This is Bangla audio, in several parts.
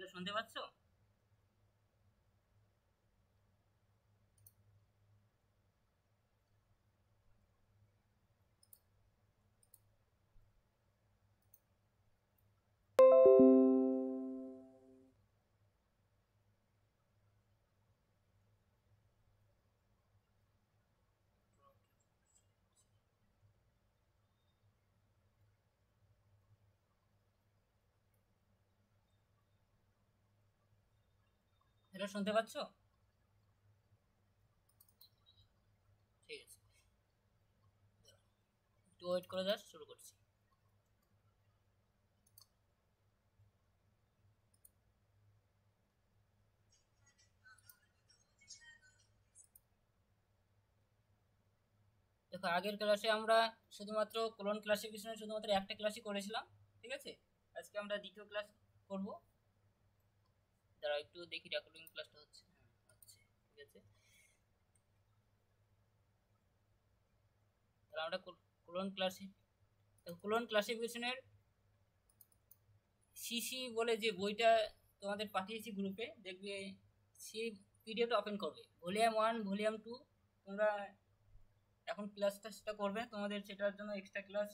হ্যালো, শুনতে পাচ্ছ? হ্যালো, শুনতে পাচ্ছ? ঠিক আছে, একটু ওয়েট করে দাও, শুরু করছি। দেখো, আগের ক্লাসে আমরা শুধুমাত্র কোলন ক্লাসিফিকেশনে শুধুমাত্র একটা ক্লাসই করেছিলাম। ঠিক আছে, আজকে আমরা দ্বিতীয় ক্লাস করব। দাঁড়াও একটু দেখি রেকর্ডিং ক্লাসটা হচ্ছে। আচ্ছা, ঠিক আছে। তাহলে আমরা কোলন ক্লাসি কোলন ক্লাসিফিকেশনের সিসি বলে যে বইটা তোমাদের পাঠিয়েছি গ্রুপে, দেখবে সেই পিডিএফটা ওপেন করবে। ভলিউম 1, ভলিউম 2 তোমরা এখন ক্লাসটা সেটা করবে। তোমাদের সেটার জন্য এক্সট্রা ক্লাস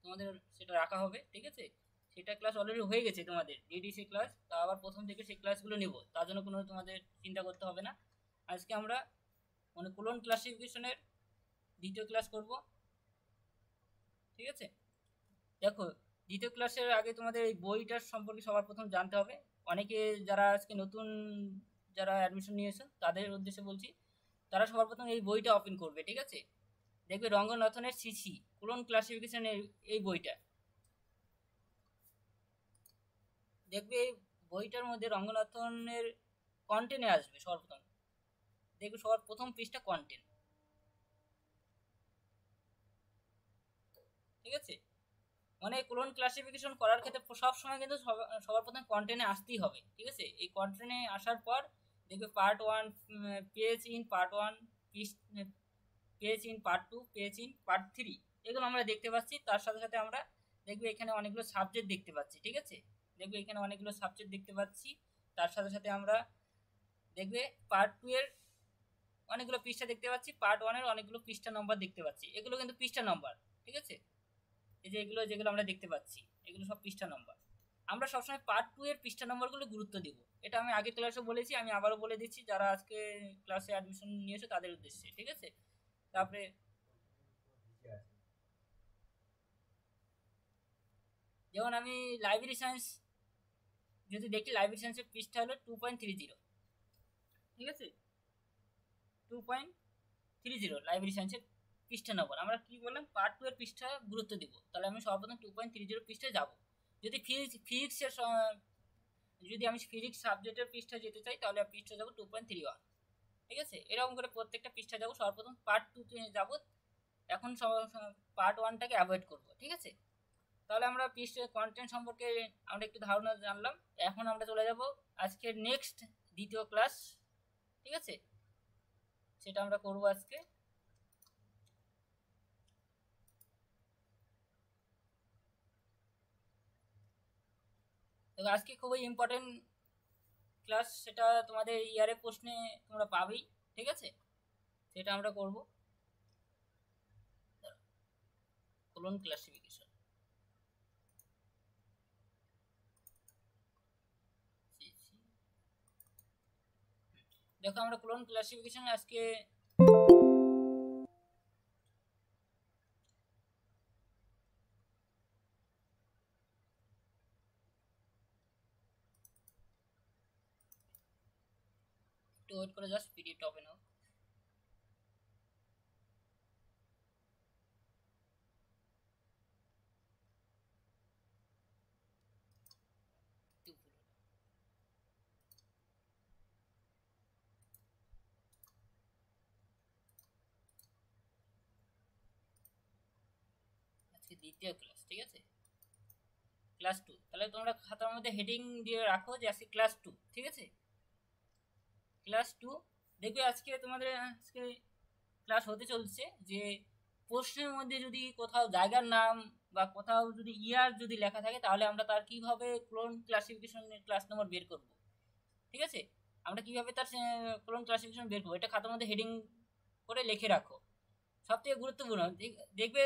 তোমাদের সেটা রাখা হবে। ঠিক আছে, সেটা ক্লাস অলরেডি হয়ে গেছে তোমাদের ডিডিসি ক্লাস, তা আবার প্রথম থেকে সেই ক্লাসগুলো নেব, তার জন্য কোনো তোমাদের চিন্তা করতে হবে না। আজকে আমরা মানে কোলন ক্লাসিফিকেশনের দ্বিতীয় ক্লাস করব। ঠিক আছে, দেখো, দ্বিতীয় ক্লাসের আগে তোমাদের এই বইটার সম্পর্কে সবার প্রথম জানতে হবে। অনেকে যারা আজকে নতুন যারা অ্যাডমিশন নিয়েছে তাদের উদ্দেশ্যে বলছি, তারা সবার প্রথম এই বইটা ওপেন করবে। ঠিক আছে, দেখবে রঙ্গনাথনের সিসি কোলন ক্লাসিফিকেশনের এই বইটা দেখবে। এই বইটার মধ্যে রঙ্গনাথনের কন্টেন্টে আসবে সবার প্রথম। দেখবে সবার প্রথম পৃষ্ঠা কন্টেন্ট। ঠিক আছে, মানে কোলন ক্লাসিফিকেশন করার ক্ষেত্রে সব সময় কিন্তু সবার প্রথম কন্টেন্টে আসতেই হবে। ঠিক আছে, এই কন্টেন্টে আসার পর দেখবে part 1, page in part 1, page in part 2, page in part 3, এগুলো আমরা দেখতে পাচ্ছি। তার সাথে সাথে আমরা দেখবে এখানে অনেকগুলো সাবজেক্ট দেখতে পাচ্ছি। ঠিক আছে, দেখবে এখানে অনেকগুলো সাবজেক্ট দেখতে পাচ্ছি। তার সাথে সাথে আমরা দেখবে পার্ট 2 এর অনেকগুলো পৃষ্ঠা দেখতে পাচ্ছি, পার্ট 1 এর অনেকগুলো পৃষ্ঠা নম্বর দেখতে পাচ্ছি। এগুলো কিন্তু পৃষ্ঠা নম্বর। ঠিক আছে, এই যে এগুলো যেগুলো আমরা দেখতে পাচ্ছি এগুলো সব পৃষ্ঠা নম্বর। আমরা সবসময় পার্ট 2 এর পৃষ্ঠা নম্বরগুলো গুরুত্ব দিব। এটা আমি আগের ক্লাসে বলেছি, আমি আবারও বলে দিচ্ছি যারা আজকে ক্লাসে অ্যাডমিশন নিয়েছে তাদের উদ্দেশ্যে। ঠিক আছে, তারপরে যেমন আমি লাইব্রেরি সায়েন্স যদি দেখি, লাইব্রেরি সায়েন্সের পৃষ্ঠা হলো 2.30। ঠিক আছে, 2.30 লাইব্রেরি সায়েন্সের পৃষ্ঠা নম্বর। আমরা কি বললাম, পার্ট 2 এর পৃষ্ঠা গুরুত্ব দিব, তাহলে আমি সর্বপ্রথম 2.30 পৃষ্ঠায় যাব। যদি ফিজিক্সের যদি আমি ফিজিক্স সাবজেক্টের পৃষ্ঠা যেতে চাই তাহলে পৃষ্ঠা যাবো 2.31। ঠিক আছে, এরকম করে প্রত্যেকটা পৃষ্ঠা যাবো। সর্বপ্রথম পার্ট 2 যাবো। এখন পার্ট 1টাকে অ্যাভয়েড করবো। ঠিক আছে, তাহলে আমরা পৃষ্ঠা কন্টেন্ট সম্পর্কে আমরা একটু ধারণা জানলাম। এখন আমরা চলে যাব আজকের নেক্সট দ্বিতীয় ক্লাস। ঠিক আছে, সেটা আমরা করব আজকে। তো আজকে খুবই ইম্পর্টেন্ট ক্লাস, সেটা তোমাদের ইয়ারে প্রশ্নে তোমরা পাবেই। ঠিক আছে, সেটা আমরা করব। কোলন ক্লাসিফিকেশন, দেখো আমরা কোলন ক্লাসিফিকেশন আজকে একটু ওয়েট করে, জাস্ট পিডিএফটা ওপেন হোক। আজকে দ্বিতীয় ক্লাস। ঠিক আছে, ক্লাস 2। তাহলে তোমরা খাতার মধ্যে হেডিং দিয়ে রাখো যে আজকে ক্লাস 2। ঠিক আছে, ক্লাস 2। দেখবে আজকে তোমাদের আজকে ক্লাস হতে চলছে যে প্রশ্নের মধ্যে যদি কোথাও জায়গার নাম বা কোথাও যদি ইয়ার যদি লেখা থাকে তাহলে আমরা তার কিভাবে ক্লোন ক্লাসিফিকেশনের ক্লাস নম্বর বের করব, ঠিক আছে? আমরা কিভাবে তার ক্লোন ক্লাসিফিকেশন বের করবো এটা খাতার মধ্যে হেডিং করে লিখে রাখো। সবথেকে গুরুত্বপূর্ণ দেখবে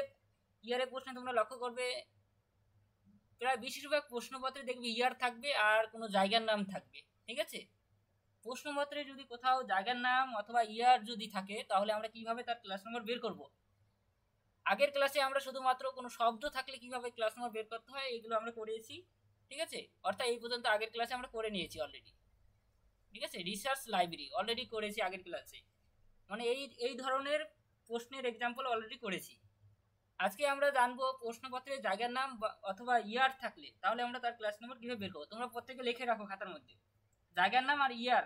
ইয়ারের প্রশ্নে তোমরা লক্ষ্য করবে প্রায় বেশিরভাগ প্রশ্নপত্রে দেখবে ইয়ার থাকবে আর কোনো জায়গার নাম থাকবে, ঠিক আছে? প্রশ্নপত্রে যদি কোথাও জায়গার নাম অথবা ইয়ার যদি থাকে তাহলে আমরা কিভাবে তার ক্লাস নম্বর বের করব? আগের ক্লাসে আমরা শুধুমাত্র কোনো শব্দ থাকলে কিভাবে ক্লাস নম্বর বের করতে হয় এগুলো আমরা করেছি, ঠিক আছে? অর্থাৎ এই পর্যন্ত আগের ক্লাসে আমরা করে নিয়েছি অলরেডি, ঠিক আছে? রিসার্চ লাইব্রেরি অলরেডি করেছি আগের ক্লাসে, মানে এই ধরনের প্রশ্নের এক্সাম্পল অলরেডি করেছি। আজকে আমরা জানবো প্রশ্নপত্রে জায়গার নাম অথবা ইয়ার থাকলে তাহলে আমরা তার ক্লাস নম্বর কিভাবে বের করবো। তোমরা প্রত্যেকে লিখে রাখো খাতার মধ্যে জায়গার নাম আর ইয়ার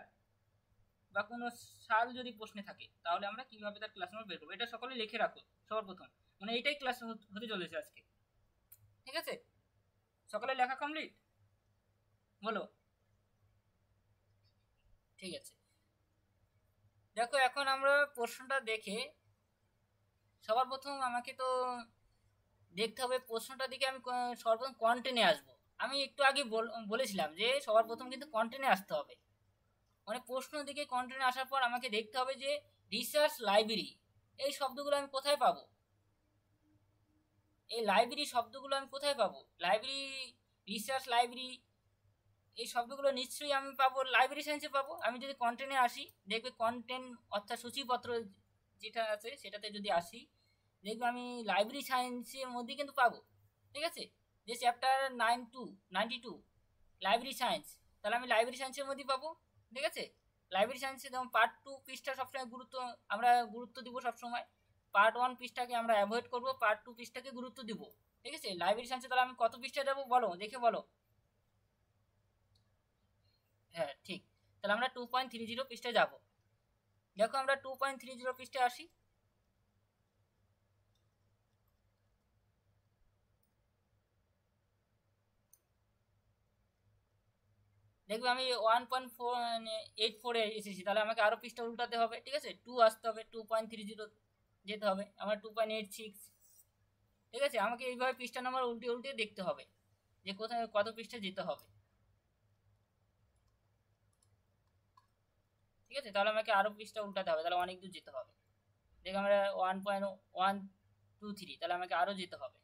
বা কোনো সাল যদি প্রশ্নে থাকে তাহলে আমরা কিভাবে তার ক্লাস নম্বর বের করবো, এটা সকলে লিখে রাখো সবার প্রথম, মানে এইটাই ক্লাস হতে চলেছে আজকে, ঠিক আছে? সকালে লেখা কমপ্লিট? বলো। ঠিক আছে, দেখো এখন আমরা প্রশ্নটা দেখে সবার প্রথম আমাকে তো দেখতে হবে প্রশ্নটা দিকে আমি সর্বপ্রথম কন্টেন্টে আসবো। আমি একটু আগে বলেছিলাম যে সবার প্রথম কিন্তু কন্টেন্টে আসতে হবে, মানে প্রশ্ন দিকে কন্টেন্টে আসার পর আমাকে দেখতে হবে যে রিসার্চ লাইব্রেরি এই শব্দগুলো আমি কোথায় পাবো, এই লাইব্রেরি শব্দগুলো আমি কোথায় পাবো, লাইব্রেরি রিসার্চ লাইব্রেরি এই শব্দগুলো নিশ্চয়ই আমি পাবো লাইব্রেরি সায়েন্সে পাবো। আমি যদি কন্টেন্টে আসি দেখবে কন্টেন্ট অর্থাৎ সূচিপত্র যেটা আছে সেটাতে যদি আসি দেখবে আমি লাইব্রেরি সায়েন্সের মধ্যে কিন্তু পাবো, ঠিক আছে? যে চ্যাপ্টার 92 লাইব্রেরি সায়েন্স, তাহলে আমি লাইব্রেরি সায়েন্সের মধ্যেই পাবো, ঠিক আছে? লাইব্রেরি সায়েন্সে যেমন পার্ট 2 পৃষ্ঠা সবসময় আমরা গুরুত্ব দিব সবসময়, পার্ট 1 পৃষ্ঠাকে আমরা অ্যাভয়েড করবো, পার্ট 2 পৃষ্ঠাকে গুরুত্ব দিব, ঠিক আছে? লাইব্রেরি সায়েন্সে তাহলে আমি কত পৃষ্ঠা যাবো বলো, দেখে বলো। হ্যাঁ ঠিক, তাহলে আমরা 2.30 পৃষ্ঠায় যাব। দেখো আমরা 2.30 পৃষ্ঠায় আসি, দেখবে আমি 1.84 এসেছি, তাহলে আমাকে আরো পৃষ্ঠা উল্টাতে হবে, ঠিক আছে? 2 আসতে হবে, 2.30 যেতে হবে, আমার 2.86, ঠিক আছে? আমাকে এইভাবে পৃষ্ঠা নাম্বার উল্টে উল্টে দেখতে হবে যে কোথায় কত পৃষ্ঠা যেতে হবে, ঠিক আছে? তাহলে আমাকে আরো পৃষ্ঠা উল্টাতে হবে, তাহলে অনেক দূর যেতে হবে। দেখো আমরা 1.123, তাহলে আমাকে আরো যেতে হবে,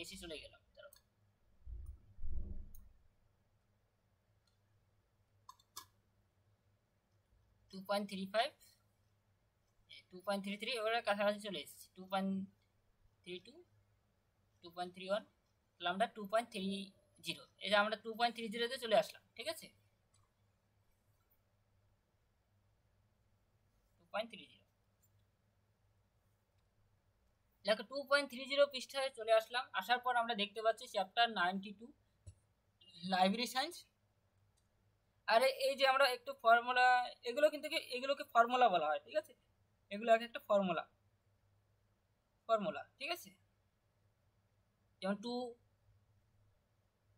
বেশি চলে গেলাম। 2.35 2.33 এবারে কাছাকাছি চলে এসেছি, 2.32 2.31, তাহলে আমরা 2.30, এই যে আমরা 2.30-তে চলে আসলাম, ঠিক আছে? 2.30 দেখো 2.30 পৃষ্ঠায় চলে আসলাম। আসার পর আমরা দেখতে পাচ্ছি চ্যাপ্টার 92 লাইব্রেরি সায়েন্স। আর এই যে আমরা একটু ফর্মুলা, এগুলোকে ফর্মুলা বলা হয়, ঠিক আছে? এগুলো একটা ফর্মুলা, ঠিক আছে? যেমন 2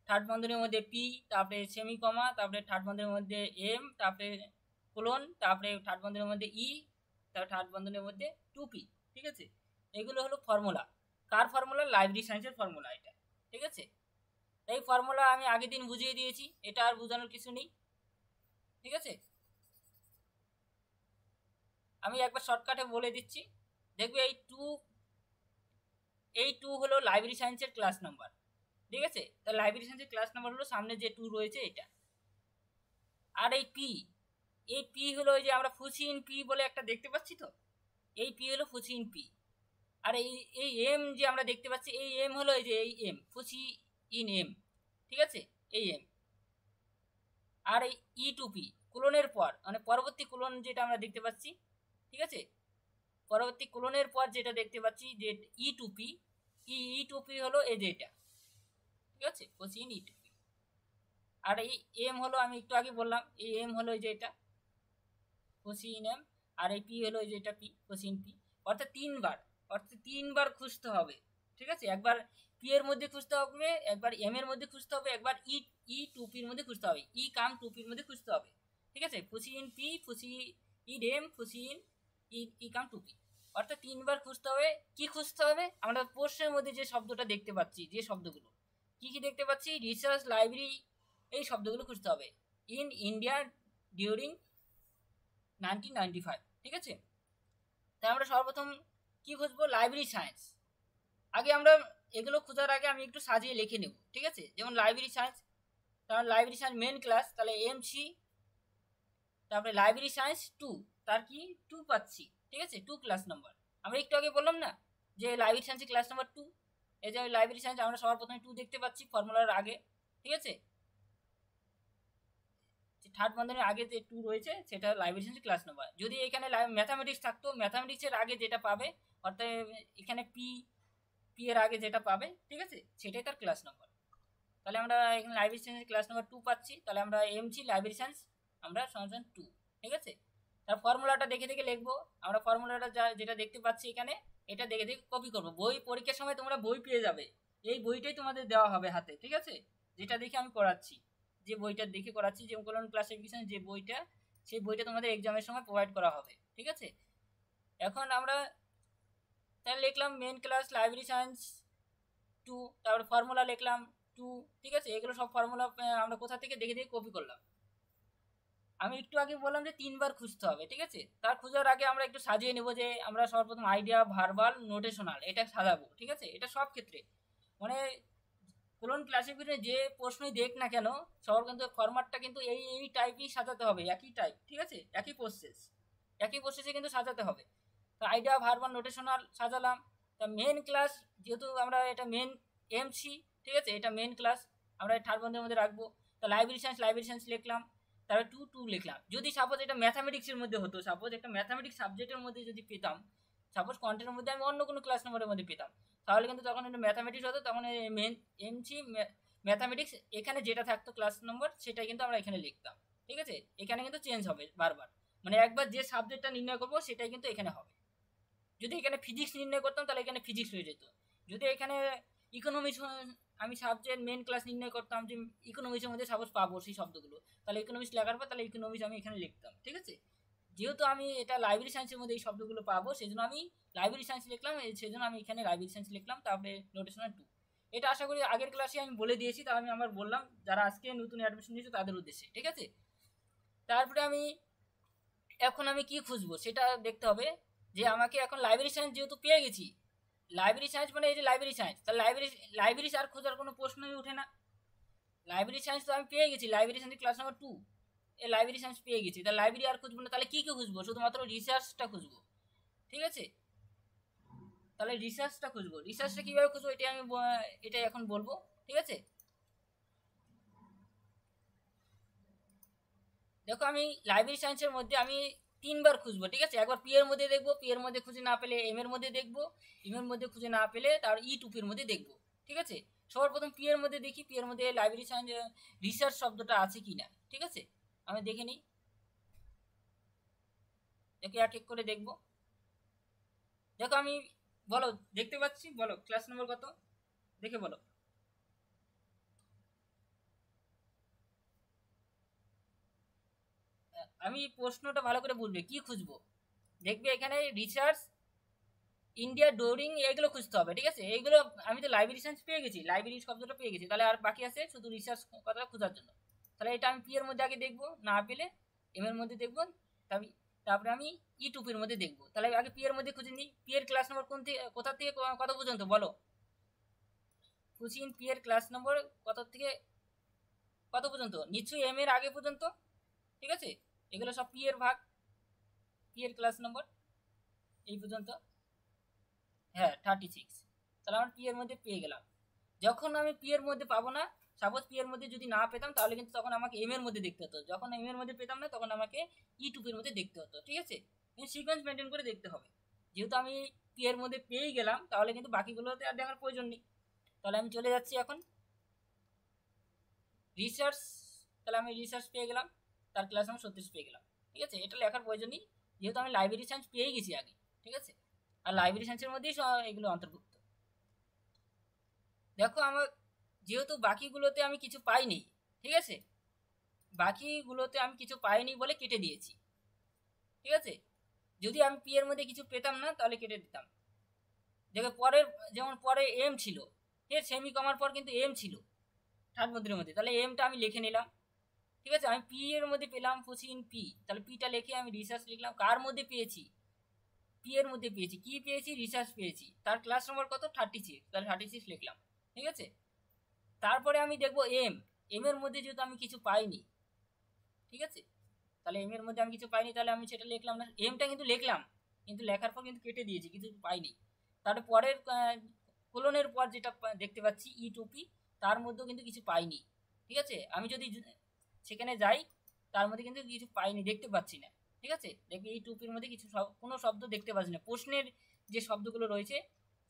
থার্ড বন্ধনীর মধ্যে পি, তারপরে সেমি কমা, তারপরে থার্ড বন্ধনীর মধ্যে এম, তারপরে কোলন, তারপরে থার্ড বন্ধনীর মধ্যে ই, তারপরে থার্ড বন্ধনীর মধ্যে 2p, ঠিক আছে? এগুলো হলো ফর্মুলা। কার ফর্মুলা? লাইব্রেরি সায়েন্সের ফর্মুলা এটা, ঠিক আছে? এই ফর্মুলা আমি আগের দিন বুঝিয়ে দিয়েছি, এটা আর বোঝানোর কিছু নেই, ঠিক আছে? আমি একবার শর্টকাটে বলে দিচ্ছি, দেখবে এই টু হলো লাইব্রেরি সায়েন্সের ক্লাস নাম্বার, ঠিক আছে? তাহলে লাইব্রেরি সায়েন্সের ক্লাস নাম্বার হলো সামনে যে 2 রয়েছে এটা। আর এই পি হলো ওই যে আমরা ফুসিন পি বলে একটা দেখতে পাচ্ছি, তো এই পি হলো ফুসিন পি। আর এই এম যে আমরা দেখতে পাচ্ছি এই এম হলো এই যে এই এম ফুসি ইন এম, ঠিক আছে? এই এম। আর এই ই টু পি কোলনের পর মানে পরবর্তী কোলন যেটা আমরা দেখতে পাচ্ছি, ঠিক আছে? পরবর্তী কোলনের পর যেটা দেখতে পাচ্ছি যে ই টু পি হলো এই যে এটা, ঠিক আছে? কোসিন ই টু পি। আর এই এম হলো আমি একটু আগে বললাম এই এম হলো এই যে এটা কোসিন এম, আর এই পি হলো এই যে এটা পি কোসিন পি। অর্থাৎ তিনবার খুঁজতে হবে, ঠিক আছে? একবার পি এর মধ্যে খুঁজতে হবে, একবার এম এর মধ্যে খুঁজতে হবে, একবার ই টু পির মধ্যে খুঁজতে হবে, ই কাম টু পির মধ্যে খুঁজতে হবে, ঠিক আছে? ফুসিন পি ফুসি ইন এম ফুসিন ইকাম টু পি, অর্থাৎ 3বার খুঁজতে হবে। কি খুঁজতে হবে? আমরা প্রশ্নের মধ্যে যে শব্দটা দেখতে পাচ্ছি, যে শব্দগুলো কি কি দেখতে পাচ্ছি, রিসার্চ লাইব্রেরি, এই শব্দগুলো খুঁজতে হবে। ইন ইন্ডিয়া ডিউরিং 1995, ঠিক আছে। তাই আমরা সর্বপ্রথম কি খুঁজবো? Library science. আগে আমরা এগুলো খোঁজার আগে আমি একটু সাজিয়ে লিখে নেব, ঠিক আছে। যেমন লাইব্রেরি সায়েন্স, তার লাইব্রেরি সায়েন্স মেন ক্লাস, তাহলে এমসি, তারপরে লাইব্রেরি সায়েন্স 2, তার কি 2 পাচ্ছি, ঠিক আছে, 2 ক্লাস নাম্বার। আমরা একটু আগে বললাম না যে লাইব্রেরি সায়েন্সের ক্লাস নাম্বার 2, এই যে লাইব্রেরি সায়েন্স আমরা সবার প্রথমে 2 দেখতে পাচ্ছি ফর্মুলার আগে, ঠিক আছে। থার্ড বন্ধনের আগে যে 2 রয়েছে সেটা লাইব্রেরি সায়েন্সের ক্লাস নাম্বার। যদি এখানে ম্যাথামেটিক্স থাকতো, ম্যাথামেটিক্সের আগে যেটা পাবে, অর্থাৎ এখানে পি এর আগে যেটা পাবে, ঠিক আছে, সেটাই তার ক্লাস নাম্বার। তাহলে আমরা এখানে লাইব্রেরি সায়েন্সের ক্লাস নাম্বার 2 পাচ্ছি, তাহলে আমরা এমসি লাইব্রেরি সায়েন্স আমরা সমাধান 2, ঠিক আছে। তার ফর্মুলাটা দেখে দেখে লিখবো। আমরা ফর্মুলাটা যেটা দেখতে পাচ্ছি এখানে, এটা দেখে দেখে কপি করবো। বই পরীক্ষার সময় তোমরা বই পেয়ে যাবে, এই বইটাই তোমাদের দেওয়া হবে হাতে, ঠিক আছে, যেটা দেখে আমি করাচ্ছি, যে বইটা দেখে করাচ্ছি, যে কোলন ক্লাসিফিকেশন যে বইটা, সেই বইটা তোমাদের এক্সামের সময় প্রোভাইড করা হবে, ঠিক আছে। এখন আমরা তাহলে লিখলাম মেন ক্লাস লাইব্রেরি সায়েন্স 2, তারপরে ফর্মুলা লিখলাম 2, ঠিক আছে। এগুলো সব ফর্মুলা আমরা কোথা থেকে দেখে দেখে কপি করলাম। আমি একটু আগে বললাম যে 3বার খুঁজতে হবে, ঠিক আছে। তার খোঁজার আগে আমরা একটু সাজিয়ে নেব, যে আমরা সর্বপ্রথম আইডিয়া, ভার্বাল, নোটেশনাল, এটা সাজাবো, ঠিক আছে। এটা সব ক্ষেত্রে মানে কোলন ক্লাসিফিকেশনে যে প্রশ্নই দেখ না কেন, সবার কিন্তু ফরম্যাটটা কিন্তু এই টাইপই সাজাতে হবে, একই টাইপ, ঠিক আছে, একই প্রসেসে কিন্তু সাজাতে হবে। তো আইডিয়া, ভার্বাল, নোটেশনাল সাজালাম। তা মেন ক্লাস, যেহেতু আমরা এটা মেন এমসি, ঠিক আছে, এটা মেন ক্লাস আমরা থার্ড বন্ধের মধ্যে রাখবো। তো লাইব্রেরি সায়েন্স লিখলাম, তারপরে 2 লিখলাম। যদি সাপোজ এটা ম্যাথামেটিক্সের মধ্যে হতো, সাপোজ একটা ম্যাথামেটিক্স সাবজেক্টের মধ্যে যদি পেতাম, সাপোজ কোয়ান্টিটির মধ্যে আমি অন্য কোনো ক্লাস নম্বরের মধ্যে পেতাম, তাহলে কিন্তু তখন এটা ম্যাথামেটিক্স হতো, তখন মেন এমসি ম্যাথামেটিক্স, এখানে যেটা থাকতো ক্লাস নম্বর সেটাই কিন্তু আমরা এখানে লিখতাম, ঠিক আছে। এখানে কিন্তু চেঞ্জ হবে বারবার, মানে একবার যে সাবজেক্টটা নির্ণয় করবো সেটাই কিন্তু এখানে হবে। যদি এখানে ফিজিক্স নির্ণয় করতাম তাহলে এখানে ফিজিক্স হয়ে যেত। যদি এখানে ইকোনমিক্স আমি সাবজেক্ট মেন ক্লাস নির্ণয় করতাম, যে ইকোনমিক্সের মধ্যে সাপোজ পাবো সেই শব্দগুলো, তাহলে ইকোনমিক্স লেখার পর তাহলে ইকোনমিক্স আমি এখানে লিখতাম, ঠিক আছে। যেহেতু আমি এটা লাইব্রেরি সায়েন্সের মধ্যে এই শব্দগুলো পাবো, সেই জন্য আমি লাইব্রেরি সায়েন্স লিখলাম, সেই জন্য আমি এখানে লাইব্রেরি সায়েন্স লিখলাম, তারপরে নোটেশনাল 2। এটা আশা করি আগের ক্লাসে আমি বলে দিয়েছি, তা আমি আমার বললাম যারা আজকে নতুন অ্যাডমিশন নিয়েছে তাদের উদ্দেশ্যে, ঠিক আছে। তারপরে এখন আমি কি খুঁজবো সেটা দেখতে হবে, যে আমাকে এখন লাইব্রেরি সায়েন্স যেহেতু পেয়ে গেছি, লাইব্রেরি সায়েন্স মানে এই যে লাইব্রেরি সায়েন্স, তাহলে লাইব্রেরি আর খোঁজার কোনো প্রশ্নই ওঠে না। লাইব্রেরি সায়েন্স তো আমি পেয়ে গেছি, লাইব্রেরি সায়েন্স ক্লাস নাম্বার 2, এই লাইব্রেরি সায়েন্স পেয়ে গেছি, তাহলে লাইব্রেরি আর খুঁজবো না। তাহলে কি খুঁজবো? শুধুমাত্র রিসার্চটা খুঁজবো, ঠিক আছে। তাহলে রিসার্চটা কীভাবে খুঁজবো এটাই এখন বলবো, ঠিক আছে। দেখো আমি লাইব্রেরি সায়েন্সের মধ্যে আমি 3বার খুঁজবো, ঠিক আছে। একবার পি এর মধ্যে দেখবো, পি এর মধ্যে খুঁজে না পেলে এম এর মধ্যে দেখবো, এম এর মধ্যে খুঁজে না পেলে তার ইউটিউবের মধ্যে দেখবো, ঠিক আছে। সবার প্রথম পি এর মধ্যে দেখি, পি এর মধ্যে লাইব্রেরি সায়েন্স রিসার্চ শব্দটা আছে কি না, ঠিক আছে, আমি দেখে নিই। দেখে এক এক করে দেখবো। দেখো আমি বলো দেখতে পাচ্ছি, বলো ক্লাস নম্বর কত, দেখে বলো। আমি প্রশ্নটা ভালো করে বুঝবে, কি খুঁজবো দেখবে এখানে রিসার্চ ইন্ডিয়া ডোরিং, এগুলো খুঁজতে হবে, ঠিক আছে। এইগুলো আমি তো লাইব্রেরি সায়েন্স পেয়ে গেছি, লাইব্রেরি শব্দটা পেয়ে গেছি, তাহলে আর বাকি আছে শুধু রিসার্চ কথাটা খোঁজার জন্য। তাহলে এটা আমি পি এর মধ্যে আগে দেখবো, না পেলে এম এর মধ্যে দেখবো, তারপরে আমি ইউটিউবের মধ্যে দেখবো। তাহলে আগে পি এর মধ্যে খুঁজে নিই। পি এর ক্লাস নম্বর কোথা থেকে কত পর্যন্ত বলো, খুঁজিন পি এর ক্লাস নম্বর কত থেকে কত পর্যন্ত, নিশ্চয়ই এম এর আগে পর্যন্ত, ঠিক আছে। এগুলো সব পি এর ভাগ, পি এর ক্লাস নম্বর এই পর্যন্ত, হ্যাঁ 36। তাহলে আমার পি এর মধ্যে পেয়ে গেলাম। যখন আমি পি এর মধ্যে পাবো না, সাপোজ পি এর মধ্যে যদি না পেতাম, তাহলে কিন্তু তখন আমাকে এম এর মধ্যে দেখতে হতো। যখন এম এর মধ্যে পেতাম না, তখন আমাকে ইউটিউবের মধ্যে দেখতে হতো, ঠিক আছে। কিন্তু সিকোয়েন্স মেনটেন করে দেখতে হবে। যেহেতু আমি পি এর মধ্যে পেয়েই গেলাম, তাহলে কিন্তু বাকিগুলোতে আর দেখার প্রয়োজন নেই। তাহলে আমি চলে যাচ্ছি এখন রিসার্চ। তাহলে আমি রিসার্চ পেয়ে গেলাম, তার ক্লাস নম্বর 36 পেয়ে গেলাম, ঠিক আছে। এটা লেখার প্রয়োজন নেই, যেহেতু আমি লাইব্রেরি সায়েন্স পেয়েই গেছি আগে, ঠিক আছে। আর লাইব্রেরি সায়েন্সের মধ্যেই এগুলো অন্তর্ভুক্ত। দেখো আমার যেহেতু বাকিগুলোতে আমি কিছু পাইনি, ঠিক আছে, বাকিগুলোতে আমি কিছু পাইনি বলে কেটে দিয়েছি, ঠিক আছে। যদি আমি পি এর মধ্যে কিছু পেতাম না তাহলে কেটে দিতাম। দেখো পরের, যেমন পরে এম ছিল, ঠিক আছে, সেমি কমার পর কিন্তু এম ছিল থার্ড মধ্যের মধ্যে, তাহলে এমটা আমি লিখে নিলাম। ঠিক আছে, আমি পি এর মধ্যে পেলাম কোসিন পি, তাহলে পিটা লিখে আমি রিসার্চ লিখলাম। কার মধ্যে পেয়েছি? পি এর মধ্যে পেয়েছি। কি পেয়েছি? রিসার্চ পেয়েছি। তার ক্লাস নম্বর কত? 36, তাহলে 36 লিখলাম। ঠিক আছে, তারপরে আমি দেখবো এম, এম এর মধ্যে যেহেতু আমি কিছু পাইনি, ঠিক আছে, তাহলে এম এর মধ্যে আমি কিছু পাইনি, তাহলে আমি সেটা লিখলাম না। এমটা কিন্তু লিখলাম, কিন্তু লেখার পর কিন্তু কেটে দিয়েছি, কিছু পাইনি। তারপরে পরের কোলনের পর যেটা দেখতে পাচ্ছি ই টুপি, তার মধ্যেও কিন্তু কিছু পাইনি। ঠিক আছে, আমি যদি সেখানে যাই, তার মধ্যে কিন্তু কিছু পাইনি, দেখতে পাচ্ছি না। ঠিক আছে, দেখবি এই টুপির মধ্যে কিছু কোনো শব্দ দেখতে পাচ্ছি না। প্রশ্নের যে শব্দগুলো রয়েছে,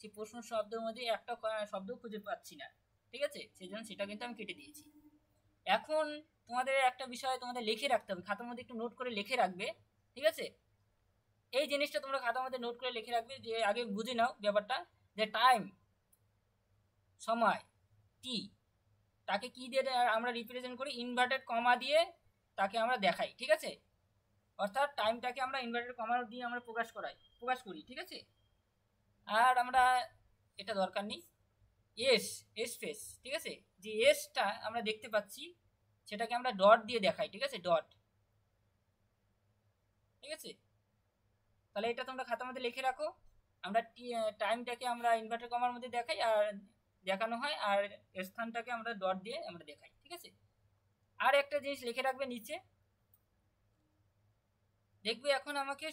সেই প্রশ্ন শব্দের মধ্যে একটা শব্দ খুঁজে পাচ্ছি না। ঠিক আছে, সেই জন্য সেটা কিন্তু আমি কেটে দিয়েছি। এখন তোমাদের একটা বিষয় তোমাদের লিখে রাখতে হবে, খাতার মধ্যে একটু নোট করে লিখে রাখবে। ঠিক আছে, এই জিনিসটা তোমরা খাতার মধ্যে নোট করে লিখে রাখবে, যে আগে বুঝে নাও ব্যাপারটা, যে টাইম, সময়, টি, তাকে কি দিয়ে আমরা রিপ্রেজেন্ট করি? ইনভার্টেড কমা দিয়ে তাকে আমরা দেখাই। ঠিক আছে, অর্থাৎ টাইমটাকে আমরা ইনভার্টেড কমা দিয়ে আমরা প্রকাশ করি। ঠিক আছে, আর আমরা এটা দরকার নেই, এস, এস ফেস, ঠিক আছে, যে এসটা আমরা দেখতে পাচ্ছি সেটাকে আমরা ডট দিয়ে দেখাই। ঠিক আছে, ডট। ঠিক আছে, তাহলে এটা তোমরা খাতার মধ্যে লিখে রাখো। আমরা টাইমটাকে আমরা ইনভার্টার কমার মধ্যে দেখাই আর দেখানো হয়, আর স্থানটাকে আমরা ডট দিয়ে আমরা দেখাই। ঠিক আছে, আর একটা জিনিস লিখে রাখবে নিচে, দেখবে এখন আমাকে,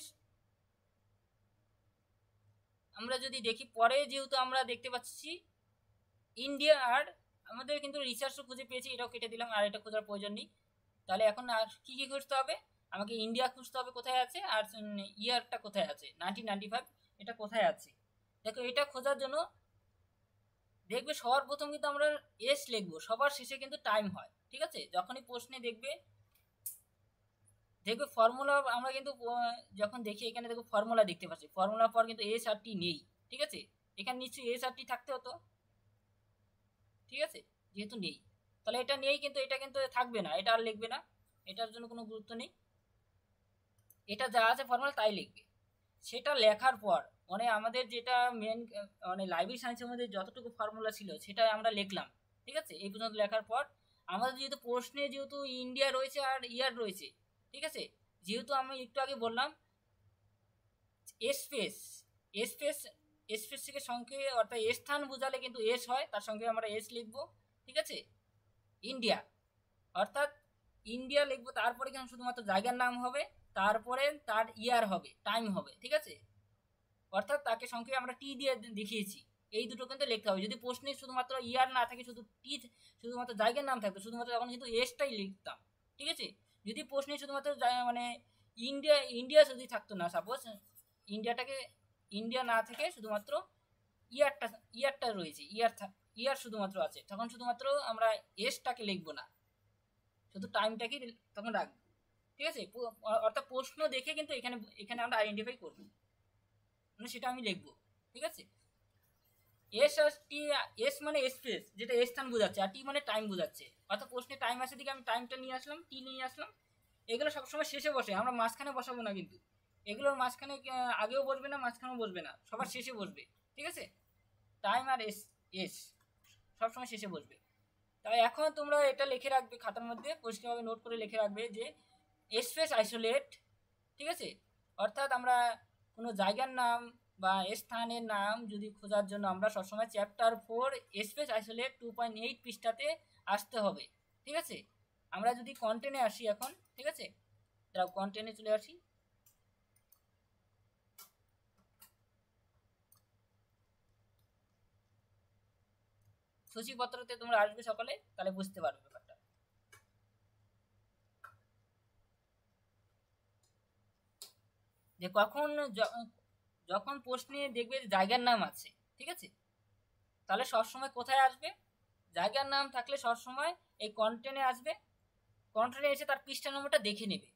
আমরা যদি দেখি পরে, যেহেতু আমরা দেখতে পাচ্ছি ইন্ডিয়া, আর আমাদের কিন্তু রিসার্চও খুঁজে পেয়েছি, এটাও কেটে দিলাম, আর এটা খোঁজার প্রয়োজন নেই। তাহলে এখন আর কি কি খুঁজতে হবে? আমাকে ইন্ডিয়া খুঁজতে হবে কোথায় আছে, আর ইয়ারটা কোথায় আছে, 1995 এটা কোথায় আছে। দেখো এটা খোঁজার জন্য দেখবে সবার প্রথম কিন্তু আমরা এস লিখবো, সবার শেষে কিন্তু টাইম হয়। ঠিক আছে, যখনই প্রশ্নে দেখবে ফর্মুলা, আমরা কিন্তু যখন দেখি এখানে দেখো ফর্মুলা দেখতে পাচ্ছি, ফর্মুলার পর কিন্তু এস আর টি নেই। ঠিক আছে, এখানে নিশ্চয়ই এস আর টি থাকতে হতো। ঠিক আছে, যেহেতু নেই, তাহলে এটা নেই, কিন্তু এটা কিন্তু থাকবে না, এটা আর লিখবে না, এটার জন্য কোনো গুরুত্ব নেই। এটা যা আছে ফর্মুলা তাই লিখবে। সেটা লেখার পর মানে আমাদের যেটা মেন মানে লাইব্রেরি সায়েন্সের মধ্যে যতটুকু ফর্মুলা ছিল সেটা আমরা লিখলাম। ঠিক আছে, এই পর্যন্ত লেখার পর আমাদের যেহেতু প্রশ্নে যেহেতু ইন্ডিয়া রয়েছে আর ইয়ার রয়েছে, ঠিক আছে, যেহেতু আমি একটু আগে বললাম স্পেস, স্পেস, স্পেস থেকে সংখ্যে অর্থাৎ স্থান বোঝালে কিন্তু এস হয়, তার সঙ্গে আমরা এস লিখবো। ঠিক আছে, ইন্ডিয়া অর্থাৎ ইন্ডিয়া লিখবো, তারপরে কিন্তু শুধুমাত্র জায়গার নাম হবে, তারপরে তার ইয়ার হবে, টাইম হবে। ঠিক আছে, অর্থাৎ তাকে সংক্ষেপে আমরা টি দিয়ে দেখিয়েছি। এই দুটো কিন্তু লিখতে হবে। যদি প্রশ্নে শুধুমাত্র ইয়ার না থাকে, শুধু টি, শুধুমাত্র জায়গার নাম থাকতো, শুধুমাত্র তখন কিন্তু এসটাই লিখতাম। ঠিক আছে, যদি প্রশ্নে শুধুমাত্র মানে ইন্ডিয়া, ইন্ডিয়া যদি থাকতো না, সাপোজ ইন্ডিয়াটাকে, ইন্ডিয়া না থেকে শুধুমাত্র ইয়ারটা, ইয়ারটা রয়েছে, ইয়ার শুধুমাত্র আছে, তখন শুধুমাত্র আমরা এসটাকে লিখবো না, শুধু টাইমটাকে তখন রাখবো। ঠিক আছে, অর্থাৎ প্রশ্ন দেখে কিন্তু এখানে এখানে আমরা আইডেন্টিফাই করবো, মানে সেটা আমি লিখবো। ঠিক আছে, এস আর টি, এস মানে স্পেস, যেটা স্থান বোঝাচ্ছে, আর টি মানে টাইম বোঝাচ্ছে। অর্থাৎ প্রশ্নে টাইম আসে দিকে আমি টাইমটা নিয়ে আসলাম, টি নিয়ে আসলাম। এগুলো সবসময় শেষে বসে, আমরা মাঝখানে বসাবো না কিন্তু, এগুলোর মাঝখানে আগেও বসবে না, মাঝখানেও বসবে না, সবার শেষে বসবে। ঠিক আছে, টাইম আর এস, এস সবসময় শেষে বসবে। তাই এখন তোমরা এটা লিখে রাখবে খাতার মধ্যে, পরিষ্কারভাবে নোট করে লিখে রাখবে যে স্পেস আইসোলেট। ঠিক আছে, অর্থাৎ আমরা কোনো জায়গার নাম বা স্থানের নাম যদি খোঁজার জন্য আমরা সবসময় চ্যাপ্টার 4 স্পেস আইসোলেট 2.8 পৃষ্ঠাতে আসতে হবে। ঠিক আছে, আমরা যদি কন্টেন্টে আসি এখন, ঠিক আছে, তারা কন্টেন্টে চলে আসি। সূচিপত্রতে তোমরা আসবে সকালে, তাহলে বুঝতে পারবে ব্যাপারটা। যে কখন যখন প্রশ্নে দেখবে জায়গার নাম আছে, ঠিক আছে, তাহলে সবসময় কোথায় আসবে? জায়গার নাম থাকলে সবসময় এই কন্টেন্টে আসবে, কন্টেন্টে এসে তার পৃষ্ঠা নম্বরটা দেখে নেবে।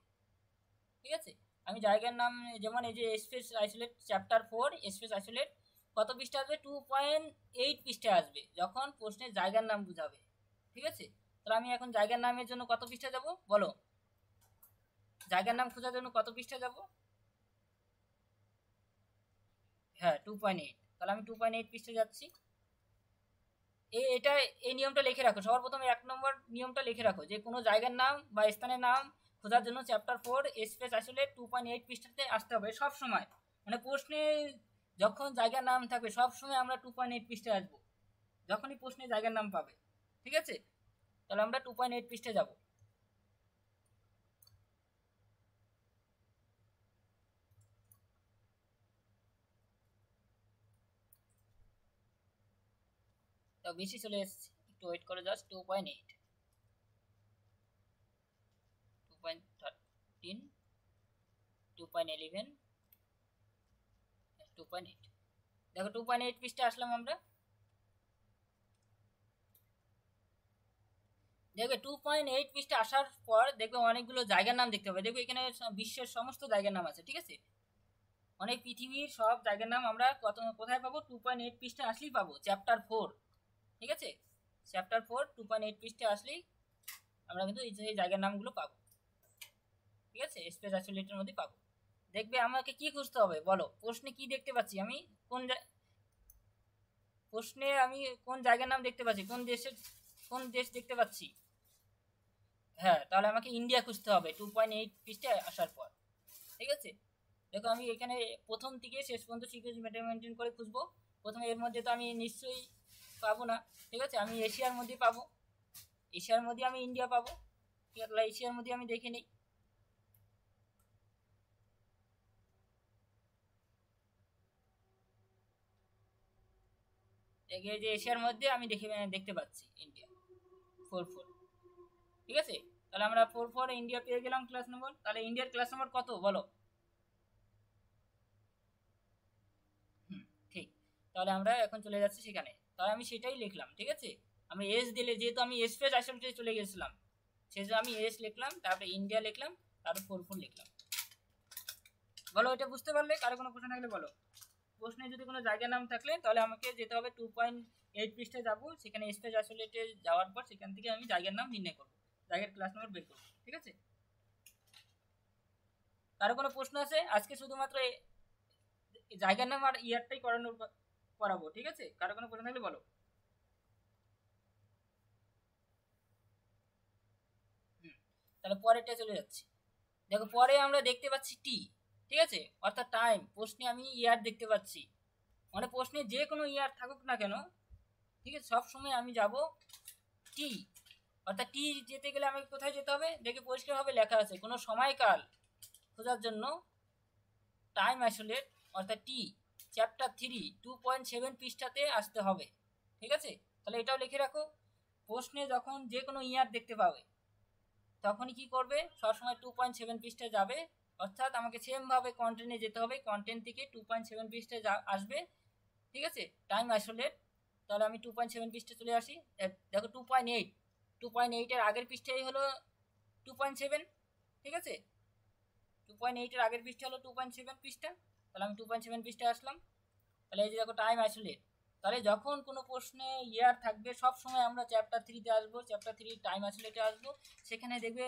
ঠিক আছে, আমি জায়গার নাম, যেমন এই যে space isolate chapter 4 space isolate, কত পৃষ্ঠা আসবে? 2.8 পৃষ্ঠা আসবে, যখন প্রশ্নের জায়গার নাম বুঝাবে। ঠিক আছে, তাহলে আমি এখন জায়গার নামের জন্য কত পৃষ্ঠা যাব বলো? জায়গার নাম খোঁজার জন্য কত পৃষ্ঠা যাব? হ্যাঁ 2.8, তাহলে আমি 2.8 পৃষ্ঠে যাচ্ছি। এটা এই নিয়মটা লিখে রাখো, সবার প্রথমে 1 নম্বর নিয়মটা লিখে রাখো যে কোনো জায়গার নাম বা স্থানের নাম খোঁজার জন্য চ্যাপ্টার 4 স্পেস আসলে 2.8 পৃষ্ঠাতে আসতে হবে সব সময়। মানে প্রশ্নে যখন জায়গার নাম থাকবে সব সময় আমরা 2.8 পৃষ্ঠায় আসবো, যখনই প্রশ্নে জায়গার নাম পাবে। ঠিক আছে, তাহলে আমরা 2.8 পৃষ্ঠায় যাব। তো বেশি চলে এসেছে, একটু ওয়েট করে, জাস্ট 2.8, 2.13, 2.11, 2.8। দেখো 2.8 পৃষ্ঠে আসলাম আমরা। দেখবে 2.8 পৃষ্ঠে আসার পর দেখবে অনেকগুলো জায়গার নাম দেখতে পাবে। দেখবে এখানে বিশ্বের সমস্ত জায়গার নাম আছে। ঠিক আছে, অনেক পৃথিবীর সব জায়গার নাম আমরা কোথায় পাবো? 2.8 পৃষ্ঠে আসলেই পাবো, চ্যাপ্টার 4। ঠিক আছে, চ্যাপ্টার 4 2.8 পৃষ্ঠে আসলেই আমরা কিন্তু এই জায়গার নামগুলো পাবো। ঠিক আছে, স্পেস অ্যাসোলিউটের মধ্যে পাবো। দেখবে আমাকে কি খুঁজতে হবে বলো? প্রশ্নে কি দেখতে পাচ্ছি আমি? প্রশ্নে আমি কোন জায়গার নাম দেখতে পাচ্ছি? কোন দেশ দেখতে পাচ্ছি? হ্যাঁ, তাহলে আমাকে ইন্ডিয়া খুঁজতে হবে 2.8 পৃষ্ঠে আসার পর। ঠিক আছে, দেখো আমি এখানে প্রথম থেকে শেষ পর্যন্ত সিকোয়েন্স মেনটেন করে খুঁজবো। প্রথমে এর মধ্যে তো আমি নিশ্চয়ই পাবো না। ঠিক আছে, আমি এশিয়ার মধ্যে পাবো, এশিয়ার মধ্যে আমি ইন্ডিয়া পাবো। ঠিক আছে, তাহলে এশিয়ার মধ্যে আমি দেখে নিই। এই যে এশিয়ার মধ্যে আমি দেখতে পাচ্ছি ইন্ডিয়া 4.4। ঠিক আছে, তাহলে আমরা 4.4 ইন্ডিয়া পেয়ে গেলাম ক্লাস নম্বর। তাহলে ইন্ডিয়ার ক্লাস নম্বর কত বলো? ঠিক, তাহলে আমরা এখন চলে যাচ্ছি সেখানে। তাহলে আমি সেটাই লিখলাম। ঠিক আছে, আমি এস দিলে, যেহেতু আমি স্পেস আসলে চলে গেছিলাম, সেজন্য আমি এস লিখলাম, তারপরে ইন্ডিয়া লিখলাম, তারপর 4.4 লিখলাম। বলো, এটা বুঝতে পারলে? কারো কোনো প্রশ্ন থাকলে বলো। প্রশ্নে যদি কোনো জায়গার নাম থাকলে তাহলে আমাকে যেতে হবে 2.8 পৃষ্ঠে যাবো, সেখানে স্পেস আসলেটে যাওয়ার পর সেখান থেকে আমি জায়গার নাম নির্ণয় করবো, জায়গার ক্লাস নম্বর বের করবো। ঠিক আছে, কারো কোনো প্রশ্ন আছে? আজকে শুধুমাত্র জায়গার নাম আর ইয়ারটাই করাবো। ঠিক আছে, কারো কোনো প্রশ্ন থাকলে বলো। তাহলে পরেরটা চলে যাচ্ছি। দেখো পরে আমরা দেখতে পাচ্ছি টি। ঠিক আছে, অর্থাৎ টাইম। প্রশ্নে আমি ইয়ার দেখতে পাচ্ছি, মানে প্রশ্নে যে কোনো ইয়ার থাকুক না কেন, ঠিক আছে, সব সময় আমি যাব টি। অর্থাৎ টি যেতে গেলে আমাকে কোথায় যেতে হবে? দেখে পরিষ্কারভাবে লেখা আছে, কোনো সময়কাল খোঁজার জন্য টাইম আইসোলেট অর্থাৎ টি চ্যাপ্টার 3 2.7 পৃষ্ঠাতে আসতে হবে। ঠিক আছে, তাহলে এটাও লিখে রাখো। প্রশ্নে যখন যে কোনো ইয়ার দেখতে পাবে তখনই কি করবে? সবসময় 2.7 পৃষ্ঠায় যাবে, অর্থাৎ আমাকে সেমভাবে কন্টেন্টে যেতে হবে, কন্টেন্ট থেকে 2.7 পৃষ্ঠায় আসবে। ঠিক আছে, টাইম আইসোলেট। তাহলে আমি 2.7 পৃষ্ঠা চলে আসি। দেখো 2.8 এর আগের পৃষ্ঠাই হলো 2.7। ঠিক আছে, 2.8 এর আগের পৃষ্ঠা হলো 2.7 পৃষ্ঠা। তাহলে আমি 2.7 পৃষ্ঠায় আসলাম। তাহলে এই যে দেখো টাইম আইসোলেট। তাহলে যখন কোনো প্রশ্নে ইয়ার থাকবে সব সময় আমরা চ্যাপ্টার 3-তে আসবো, চ্যাপ্টার 3 টাইম আইসোলেটে আসবো। সেখানে দেখবে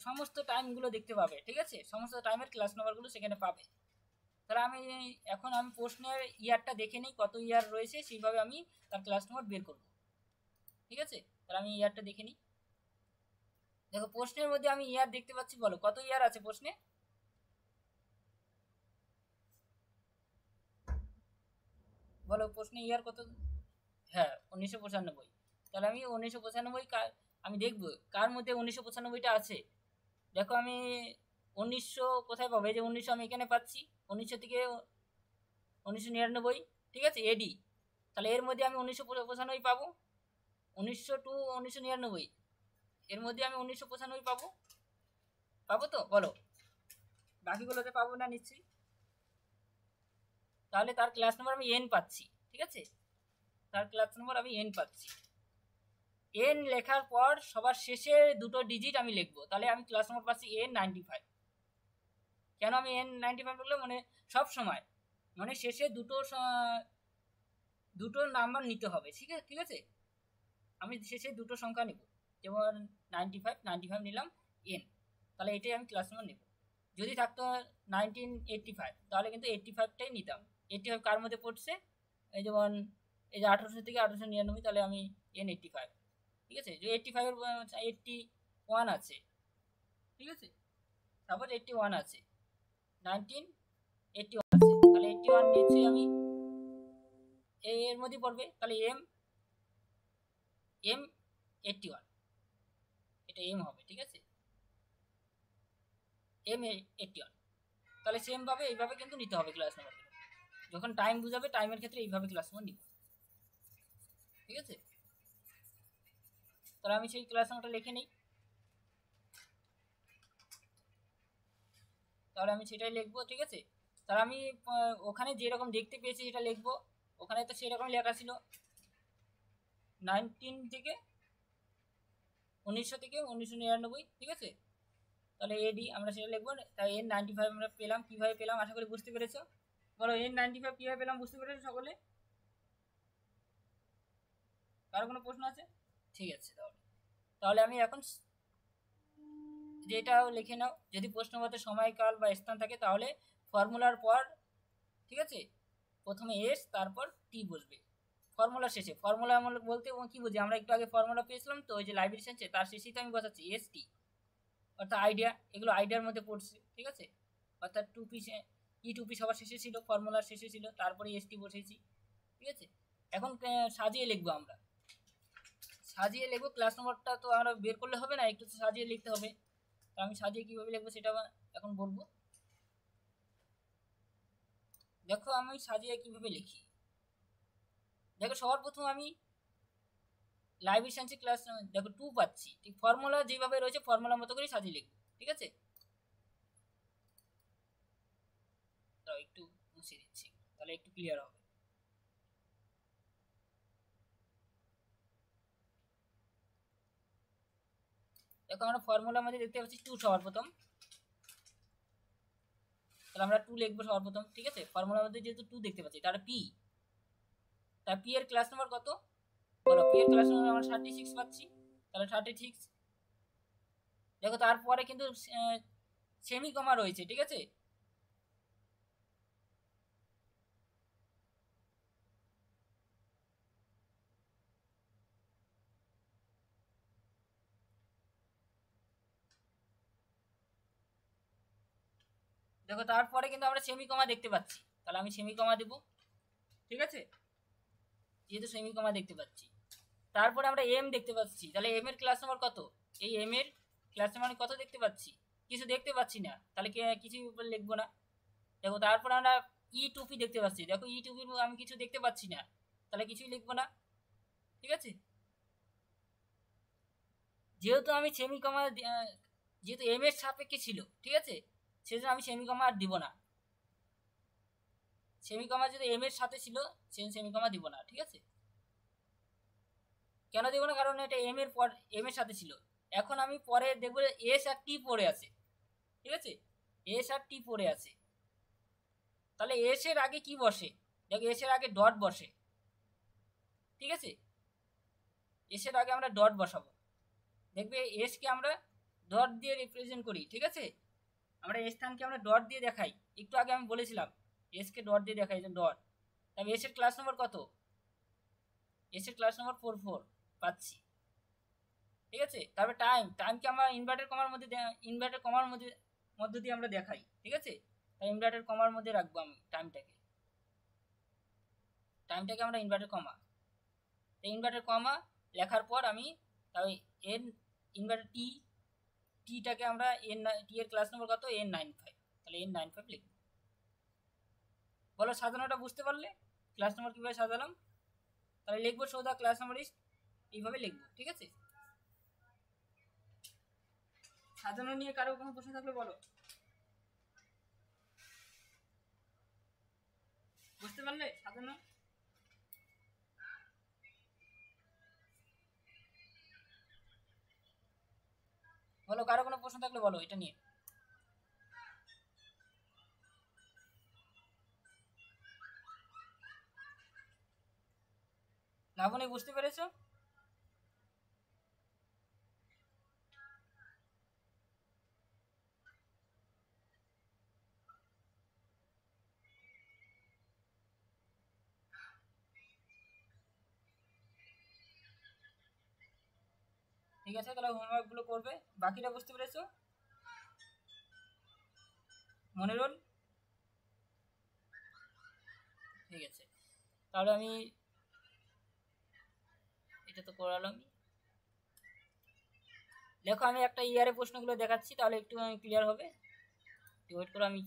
সমস্ত টাইমগুলো দেখতে পাবে। ঠিক আছে, সমস্ত টাইমের ক্লাস নাম্বারগুলো সেখানে পাবে। তাহলে এখন আমি প্রশ্নের ইয়ারটা দেখে নিই, কত ইয়ার রয়েছে, সেইভাবে আমি তার ক্লাস নম্বর বের করব। ঠিক আছে, তাহলে আমি ইয়ারটা দেখে নিই। দেখো প্রশ্নের মধ্যে আমি ইয়ার দেখতে পাচ্ছি, বলো কত ইয়ার আছে প্রশ্নে? বলো প্রশ্নে ইয়ার কত? হ্যাঁ 1995। তাহলে আমি 1995 আমি দেখবো কার মধ্যে 1995টা আছে। দেখো আমি 1900 কোথায় পাবো? এই যে 1900 আমি এখানে পাচ্ছি, 1900 থেকে 1999। ঠিক আছে, এডি। তাহলে এর মধ্যে আমি 1995 পাবো। 1900 টু 1999 এর মধ্যে আমি 1995 পাবো। পাবো তো বলো? বাকিগুলোতে পাবো না নিশ্চয়ই। তাহলে তার ক্লাস নম্বর আমি এন পাচ্ছি। ঠিক আছে, তার ক্লাস নম্বর আমি এন পাচ্ছি। এন লেখার পর সবার শেষে দুটো ডিজিট আমি লিখবো, তাহলে আমি ক্লাস নম্বর পাচ্ছি N95। কেন আমি N95 লিখলাম? মানে সব সময়, মানে শেষে দুটো নাম্বার নিতে হবে। ঠিক আছে, আমি শেষে দুটো সংখ্যা নেব, যেমন 95 নিলাম এন, তাহলে এটাই আমি ক্লাস নম্বর নেব। যদি থাকতো 1985 তাহলে কিন্তু 85টাই নিতাম। 85 কার মধ্যে পড়ছে, এই যেমন এই যে 1800 থেকে 1899, তাহলে আমি N85, ঠিক আছে। যে 85 এর 81 আছে, ঠিক আছে, সাপোজ 81 আছে, 1981 আছে, তাহলে 81 নিচে আমি এর মধ্যে পড়বে, তাহলে এম 81, এটা এম হবে, ঠিক আছে, M81। তাহলে সেম ভাবে এইভাবে কিন্তু নিতে হবে ক্লাস নাম্বার, যখন টাইম বুঝাবে টাইমের ক্ষেত্রে এইভাবে ক্লাস নাম্বার নিব, ঠিক আছে। তাহলে আমি সেই ক্লাস নাম্বারটা লিখে নিই, তাহলে আমি সেটাই লিখবো, ঠিক আছে। তাহলে আমি ওখানে যেরকম দেখতে পেয়েছি সেটা লিখবো, ওখানে তো সেরকম লেখা ছিল 1900 থেকে 1999, ঠিক আছে। তাহলে এডি আমরা সেটা লিখবো, তাই N95 আমরা পেলাম, কীভাবে পেলাম আশা করি বুঝতে পেরেছো। বলো N95 কীভাবে পেলাম, বুঝতে পেরেছো সকলে? কারো কোনো প্রশ্ন আছে? ঠিক আছে, তাহলে আমি এখন যেটাও লিখে নাও, যদি প্রশ্নপত্রে সময়কাল বা স্থান থাকে তাহলে ফর্মুলার পর, ঠিক আছে, প্রথমে এস তারপর টি বসবে ফর্মুলা শেষে। ফর্মুলা বলতে কি বুঝি, আমরা একটু আগে ফর্মুলা পেয়েছিলাম তো, ওই যে লাইব্রেরি সেন্সে, তার শেষেই তো আমি বসাচ্ছি এস টি, অর্থাৎ আইডিয়া, এগুলো আইডিয়ার মধ্যে পড়ছে, ঠিক আছে। অর্থাৎ টুপি সবার শেষে ছিল, ফর্মুলার শেষে ছিল, তারপরে এস টি বসেছি, ঠিক আছে। এখন সাজিয়ে লিখবো, আমরা সাজিয়ে লিখবো, ক্লাস নম্বরটা তো আমরা বের করলে হবে না, একটু সাজিয়ে লিখতে হবে। তো আমি সাজিয়ে কীভাবে লিখবো সেটা এখন বলবো। দেখো আমি সাজিয়ে কীভাবে লিখি, দেখো সবার প্রথম আমি লাইব্রেরি সায়েন্সের ক্লাস দেখো 2 পাচ্ছি, ঠিক ফর্মুলা যেভাবে রয়েছে ফর্মুলার মতো করে সাজিয়ে লিখবো, ঠিক আছে। একটু মুছে দিচ্ছি, তাহলে একটু ক্লিয়ার হবে। দেখো আমরা ফর্মুলার মধ্যে দেখতে পাচ্ছি 2 সবার প্রথম, তাহলে আমরা 2 লিখবো সবার প্রথম, ঠিক আছে। ফর্মুলার মধ্যে যেহেতু 2 দেখতে পাচ্ছি, তাহলে পি, তার পি এর ক্লাস নাম্বার কত বলো, পি এর ক্লাস নাম্বার আমরা 36 পাচ্ছি, তাহলে 36। দেখো তারপরে কিন্তু সেমি কমা রয়েছে, ঠিক আছে। দেখো তারপরে কিন্তু আমরা সেমি কমা দেখতে পাচ্ছি, তাহলে আমি সেমি কমা দেবো, ঠিক আছে, যেহেতু সেমি কমা দেখতে পাচ্ছি। তারপরে আমরা এম দেখতে পাচ্ছি, তাহলে এম এর ক্লাস নাম্বার কত, এই এম এর ক্লাস নাম্বার কত দেখতে পাচ্ছি, কিছু দেখতে পাচ্ছি না, তাহলে কিছু লিখবো না। দেখো তারপরে আমরা ই টুপি দেখতে পাচ্ছি, দেখো ই টুপির আমি কিছু দেখতে পাচ্ছি না, তাহলে কিছুই লিখবো না, ঠিক আছে। যেহেতু আমি সেমি কমা যেহেতু এম এর সাপেক্ষে ছিল, ঠিক আছে, সেজন্য আমি সেমি কমা আর দিব না। সেমি কমা যদি এম এর সাথে ছিল সেমি কমা দিব না, ঠিক আছে। কেন দেবো না, কারণ এটা এম এর পর এম এর সাথে ছিল। এখন আমি পরে দেখবো এস আর টি পড়ে আছে, ঠিক আছে, এস আর টি পড়ে আছে, তাহলে এস এর আগে কি বসে, দেখো এস এর আগে ডট বসে, ঠিক আছে। এস এর আগে আমরা ডট বসাবো, দেখবে এস কে আমরা ডট দিয়ে রিপ্রেজেন্ট করি, ঠিক আছে। আমরা এই স্থানকে আমরা ডট দিয়ে দেখাই, একটু আগে আমি বলেছিলাম এস কে ডট দিয়ে দেখাই, যে ডট। তবে এস এর ক্লাস নম্বর কত, এস এর ক্লাস নম্বর 44 পাচ্ছি, ঠিক আছে। তারপরে টাইমকে আমরা ইনভার্টার কমার মধ্য দিয়ে আমরা দেখাই, ঠিক আছে। তাই ইনভার্টার কমার মধ্যে রাখবো আমি টাইমটাকে আমরা ইনভার্টার কমা, তাই ইনভার্টার কমা লেখার পর আমি তাই এন ইনভার্টার টিটাকে আমরা টি এর ক্লাস নম্বর কত N95, তাহলে N95 লিখব। বলো সাজানোটা বুঝতে পারলে, ক্লাস নম্বর কীভাবে সাজালাম, তাহলে লিখবো সোজা ক্লাস নম্বর এইভাবে লিখবো, ঠিক আছে। সাজানো নিয়ে কারো কোনো প্রশ্ন থাকলে বলো, বুঝতে পারলে সাজানো? বলো কারো কোনো প্রশ্ন থাকলে বলো এটা নিয়ে। লাবণী বুঝতে পেরেছো? ঠিক আছে, তাহলে হোমওয়ার্কগুলো করবে। বাকিটা বুঝতে পেরেছো? মনিরুল, ঠিক আছে। তাহলে আমি এটা তো করালাম। দেখো আমি একটা ইয়ারে প্রশ্নগুলো দেখাচ্ছি, তাহলে একটু ক্লিয়ার হবে। ওয়েট করো, আমি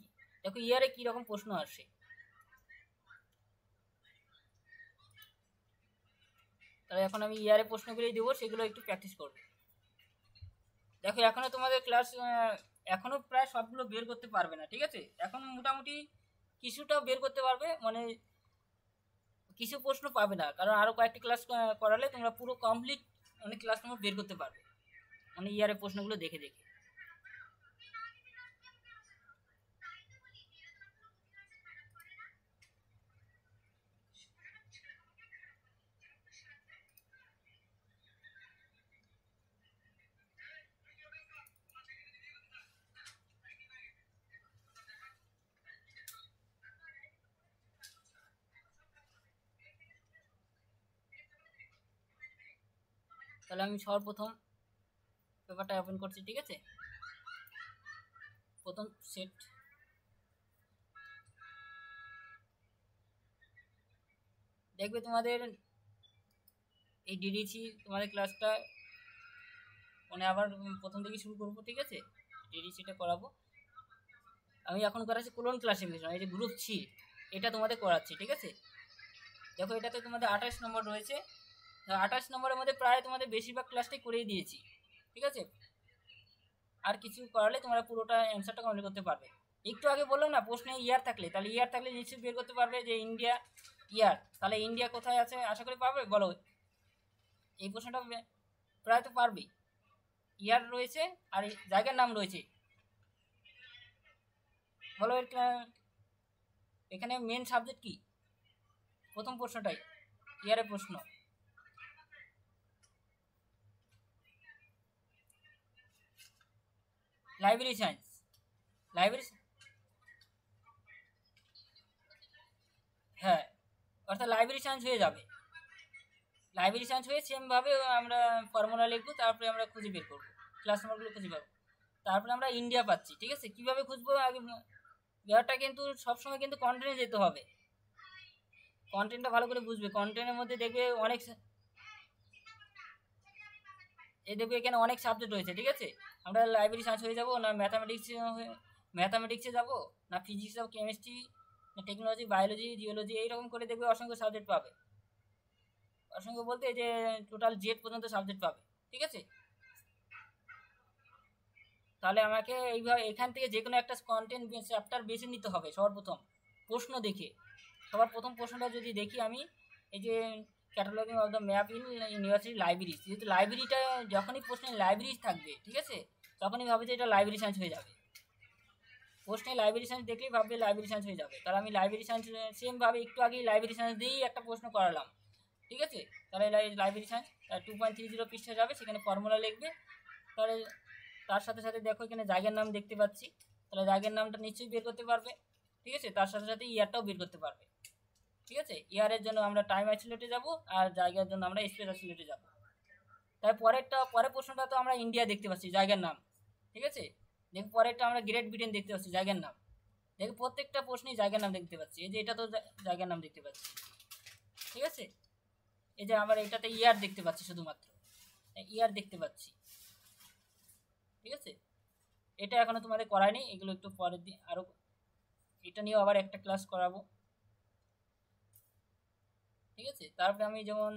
দেখো ইয়ারে কি রকম প্রশ্ন আসে। তাহলে এখন আমি ইয়ারে প্রশ্নগুলোই দেবো, সেগুলো একটু প্র্যাকটিস করবে। দেখো এখনো তোমাদের ক্লাস এখনো প্রায় সবগুলো বের করতে পারবে না, ঠিক আছে। এখন মোটামুটি কিছুটা বের করতে পারবে, মানে কিছু প্রশ্ন পাবে না, কারণ আরো কয়েকটি ক্লাস করালে তোমরা পুরো কমপ্লিট অনেক ক্লাস তোমরা বের করতে পারবে, মানে ইয়ারের প্রশ্নগুলো দেখে দেখে। তাহলে আমি সর্বপ্রথম পেপারটা ওপেন করছি, ঠিক আছে। প্রথম সেট, দেখবে তোমাদের এই ডিডিসি তোমাদের ক্লাসটা মানে আবার প্রথম থেকে শুরু করবো, ঠিক আছে। ডিডিসিটা করাবো আমি, এখন করাচ্ছি কোলন ক্লাসিফিকেশন, এই যে গ্রুপ সি, এটা তোমাদের করাচ্ছি, ঠিক আছে। দেখো এটাতে তোমাদের 28 নম্বর রয়েছে, 28 নম্বরের মধ্যে প্রায় তোমাদের বেশিরভাগ ক্লাসটাই করেই দিয়েছি, ঠিক আছে। আর কিছু করালে তোমরা পুরোটা অ্যান্সারটা কমপ্লিট করতে পারবে। একটু আগে বললাম না প্রশ্নে ইয়ার থাকলে, তাহলে ইয়ার থাকলে নিশ্চয়ই বের করতে পারবে যে ইন্ডিয়া ইয়ার, তাহলে ইন্ডিয়া কোথায় আছে আশা করি পারবে, বলো। এই প্রশ্নটা প্রায় তো পারবেই। ইয়ার রয়েছে আর জায়গার নাম রয়েছে, বলো এখানে মেন সাবজেক্ট কি, প্রথম প্রশ্নটাই ইয়ারের প্রশ্ন। লাইব্রেরি সায়েন্স, লাইব্রেরি, হ্যাঁ, অর্থাৎ লাইব্রেরি সায়েন্স হয়ে যাবে। লাইব্রেরি সায়েন্স হয়ে সেমভাবে আমরা ফর্মুলা লিখবো, তারপরে আমরা খুঁজে বের করবো, ক্লাস নম্বরগুলো খুঁজে পাবো, তারপরে আমরা ইন্ডিয়া পাচ্ছি, ঠিক আছে। কীভাবে খুঁজবো আগে ব্যাপারটা কিন্তু সবসময় কিন্তু কন্টেন্টে যেতে হবে, কন্টেন্টটা ভালো করে বুঝবে। কন্টেন্টের মধ্যে দেখবে অনেক, এই দেখবে এখানে অনেক সাবজেক্ট রয়েছে, ঠিক আছে। আমরা লাইব্রেরি সায়েন্স হয়ে যাবো, না ম্যাথামেটিক্সে যাবো, না ফিজিক্স যাবো, কেমিস্ট্রি, না টেকনোলজি, বায়োলজি, জিওলজি, এইরকম করে দেখবে অসংখ্য সাবজেক্ট পাবে। অসংখ্য বলতে এই যে টোটাল জেড পর্যন্ত সাবজেক্ট পাবে, ঠিক আছে। তাহলে আমাকে এইভাবে এখান থেকে যে কোনো একটা কন্টেন্ট চ্যাপ্টার বেছে নিতে হবে সর্বপ্রথম প্রশ্ন দেখে। সবার প্রথম প্রশ্নটা যদি দেখি আমি, এই যে cataloguing of the map in university library, যেহেতু লাইব্রেরিটা যখনই প্রশ্নে লাইব্রেরি থাকবে, ঠিক আছে, তখনই ভাবে যে এটা লাইব্রেরি সায়েন্স হয়ে যাবে। প্রশ্নে লাইব্রেরি সায়েন্স দেখলেই ভাববে লাইব্রেরি সায়েন্স হয়ে যাবে। তাহলে আমি লাইব্রেরি সায়েন্স সেমভাবে একটু আগেই লাইব্রেরি সায়েন্স দিয়েই একটা প্রশ্ন করালাম, ঠিক আছে। তাহলে লাইব্রেরি সায়েন্স 2.30 পৃষ্ঠা যাবে, সেখানে ফর্মুলা লিখবে। তাহলে তার সাথে সাথে দেখো এখানে জায়গার নাম দেখতে পাচ্ছি, তাহলে জায়গার নামটা নিশ্চয়ই বের করতে পারবে, ঠিক আছে। তার সাথে সাথে ইয়ারটাও বের করতে পারবে, ঠিক আছে। ইয়ারের জন্য আমরা টাইম আইসোলেটে যাব, আর জায়গার জন্য আমরা স্পেস আইসোলেটে যাব। তাই পরের প্রশ্নটা তো আমরা ইন্ডিয়া দেখতে পাচ্ছি জায়গার নাম, ঠিক আছে। দেখো পরেরটা আমরা গ্রেট ব্রিটেন দেখতে পাচ্ছি জায়গার নাম। দেখো প্রত্যেকটা প্রশ্নেই জায়গার নাম দেখতে পাচ্ছি, এই যে এটা তো জায়গার নাম দেখতে পাচ্ছি, ঠিক আছে। এই যে আমরা এটাতে ইয়ার দেখতে পাচ্ছি, শুধুমাত্র ইয়ার দেখতে পাচ্ছি, ঠিক আছে। এটা এখনো তোমাদের করায়নি, এগুলো একটু পরের দিন আরো এটা নিয়েও আবার একটা ক্লাস করাবো, ঠিক আছে। তারপরে আমি যেমন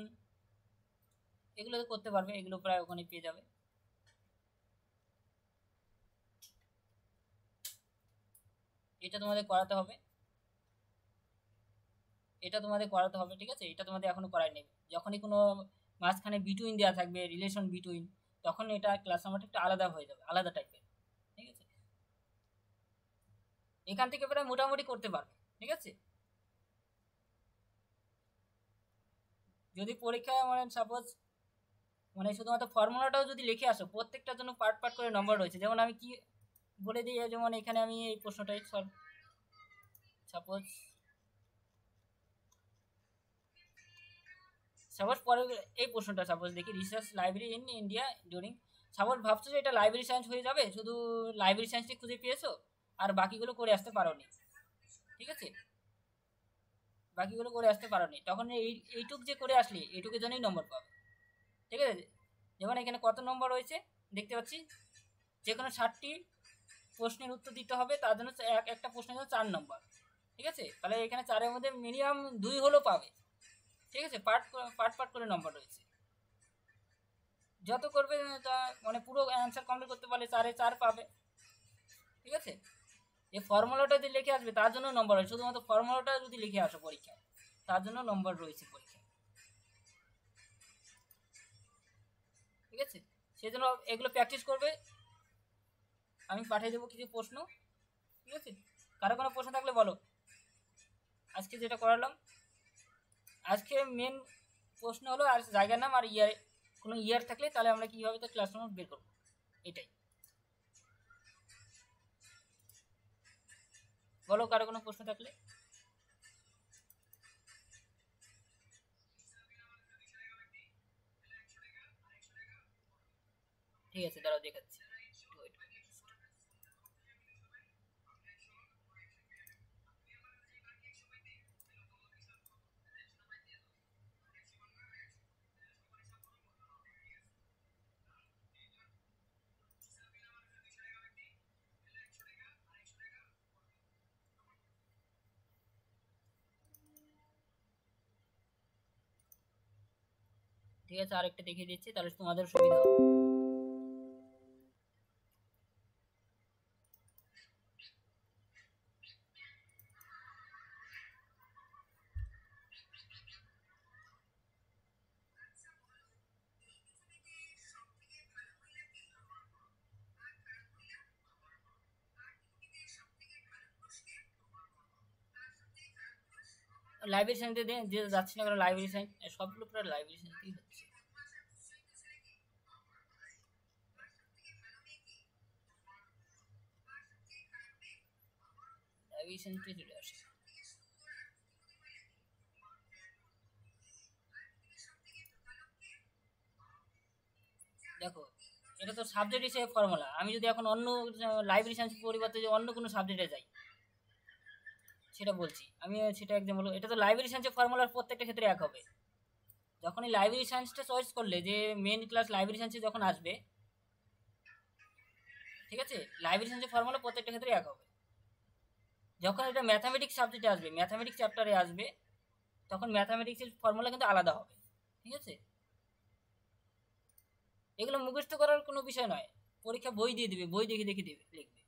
এগুলো তো করতে পারবে, এগুলো প্রায় ওখানে পেয়ে যাবে। এটা তোমাদের করাতে হবে, এটা তোমাদের করাতে হবে, ঠিক আছে। এটা তোমাদের এখনো করায়নি। যখনই কোনো মাঝখানে বিটুইন দেওয়া থাকবে, রিলেশন বিটুইন, তখন এটা ক্লাস নাম্বারটা একটু আলাদা হয়ে যাবে, আলাদা টাইপের, ঠিক আছে। এখান থেকে প্রায় মোটামুটি করতে পারবে, ঠিক আছে। যদি পরীক্ষা মানে সাপোজ মানে শুধুমাত্র ফর্মুলাটাও যদি লিখে আসো, প্রত্যেকটার জন্য পার্ট পার্ট করে নম্বর রয়েছে। যেমন আমি কি বলে দিই, যেমন এখানে আমি এই প্রশ্নটাই সলভ, সাপোজ পরে এই প্রশ্নটা সাপোজ দেখি, research library in India during, suppose ভাবছো যে এটা লাইব্রেরি সায়েন্স হয়ে যাবে, শুধু লাইব্রেরি সায়েন্সটি খুঁজে পেয়েছো আর বাকিগুলো করে আসতে পারোনি, ঠিক আছে, বাকিগুলো করে আসতে পারোনি, তখন এইটুক যে করে আসলি এইটুকের জন্যই নম্বর পাবে, ঠিক আছে। যেমন এখানে কত নম্বর রয়েছে দেখতে পাচ্ছি, যে কোনো 60টি প্রশ্নের উত্তর দিতে হবে, তার জন্য একটা প্রশ্নের জন্য 4 নম্বর, ঠিক আছে। তাহলে এখানে 4-এর মধ্যে মিনিমাম 2 হলেও পাবে, ঠিক আছে। পার্ট করে নম্বর রয়েছে, যত করবে মানে পুরো অ্যান্সার কমপ্লিট করতে পারলে 4-এ 4 পাবে, ঠিক আছে। এই ফর্মুলাটা যদি লিখে আসবে তার জন্য নম্বর হয়, শুধুমাত্র ফর্মুলাটা যদি লিখে আসো পরীক্ষায় তার জন্য নম্বর রয়েছে পরীক্ষায়, ঠিক আছে। সেই জন্য এগুলো প্র্যাকটিস করবে, আমি পাঠিয়ে দেবো কিছু প্রশ্ন, ঠিক আছে। কারো কোনো প্রশ্ন থাকলে বলো। আজকে যেটা করালাম, আজকে মেন প্রশ্ন হলো আর জায়গার নাম আর ইয়ার, কোনো ইয়ার থাকলে তাহলে আমরা কীভাবে তো ক্লাস নোট বের করবো, এটাই। বলো কারো কোনো প্রশ্ন থাকলে। ঠিক আছে, দাঁড়াও দেখাচ্ছি। ঠিক আছে, আরেকটা দেখিয়ে দিচ্ছি তাহলে তোমাদের সুবিধা হবে। লাইব্রেরি সায়েন্সে দিয়ে যাচ্ছি না, কারণ লাইব্রেরি সায়েন্স সবগুলো পুরো লাইব্রেরি সায়েন্সেই হচ্ছে। লাইব্রেরি সায়েন্সে চলে আসে। দেখো এটা তো সাবজেক্ট হিসেবে ফর্মুলা, আমি যদি এখন অন্য লাইব্রেরি সায়েন্সের পরিবর্তে যে অন্য কোনো সাবজেক্টে যাই সেটা বলছি, আমি সেটা একদম বলবো, এটা তো লাইব্রেরি সায়েন্সের ফর্মুলার প্রত্যেকটা ক্ষেত্রে এক হবে। যখন এই লাইব্রেরি সায়েন্সটা চয়েস করলে যে মেন ক্লাস লাইব্রেরি সায়েন্সে যখন আসবে, ঠিক আছে, লাইব্রেরি সায়েন্সের ফর্মুলা প্রত্যেকটা ক্ষেত্রে এক হবে। যখন এটা ম্যাথামেটিক্স সাবজেক্টে আসবে, ম্যাথামেটিক্স চ্যাপ্টারে আসবে, তখন ম্যাথামেটিক্সের ফর্মুলা কিন্তু আলাদা হবে, ঠিক আছে। এগুলো মুখস্থ করার কোনো বিষয় নয়, পরীক্ষা বই দিয়ে দিবে, বই দেখে দেখে দিবে লিখবে।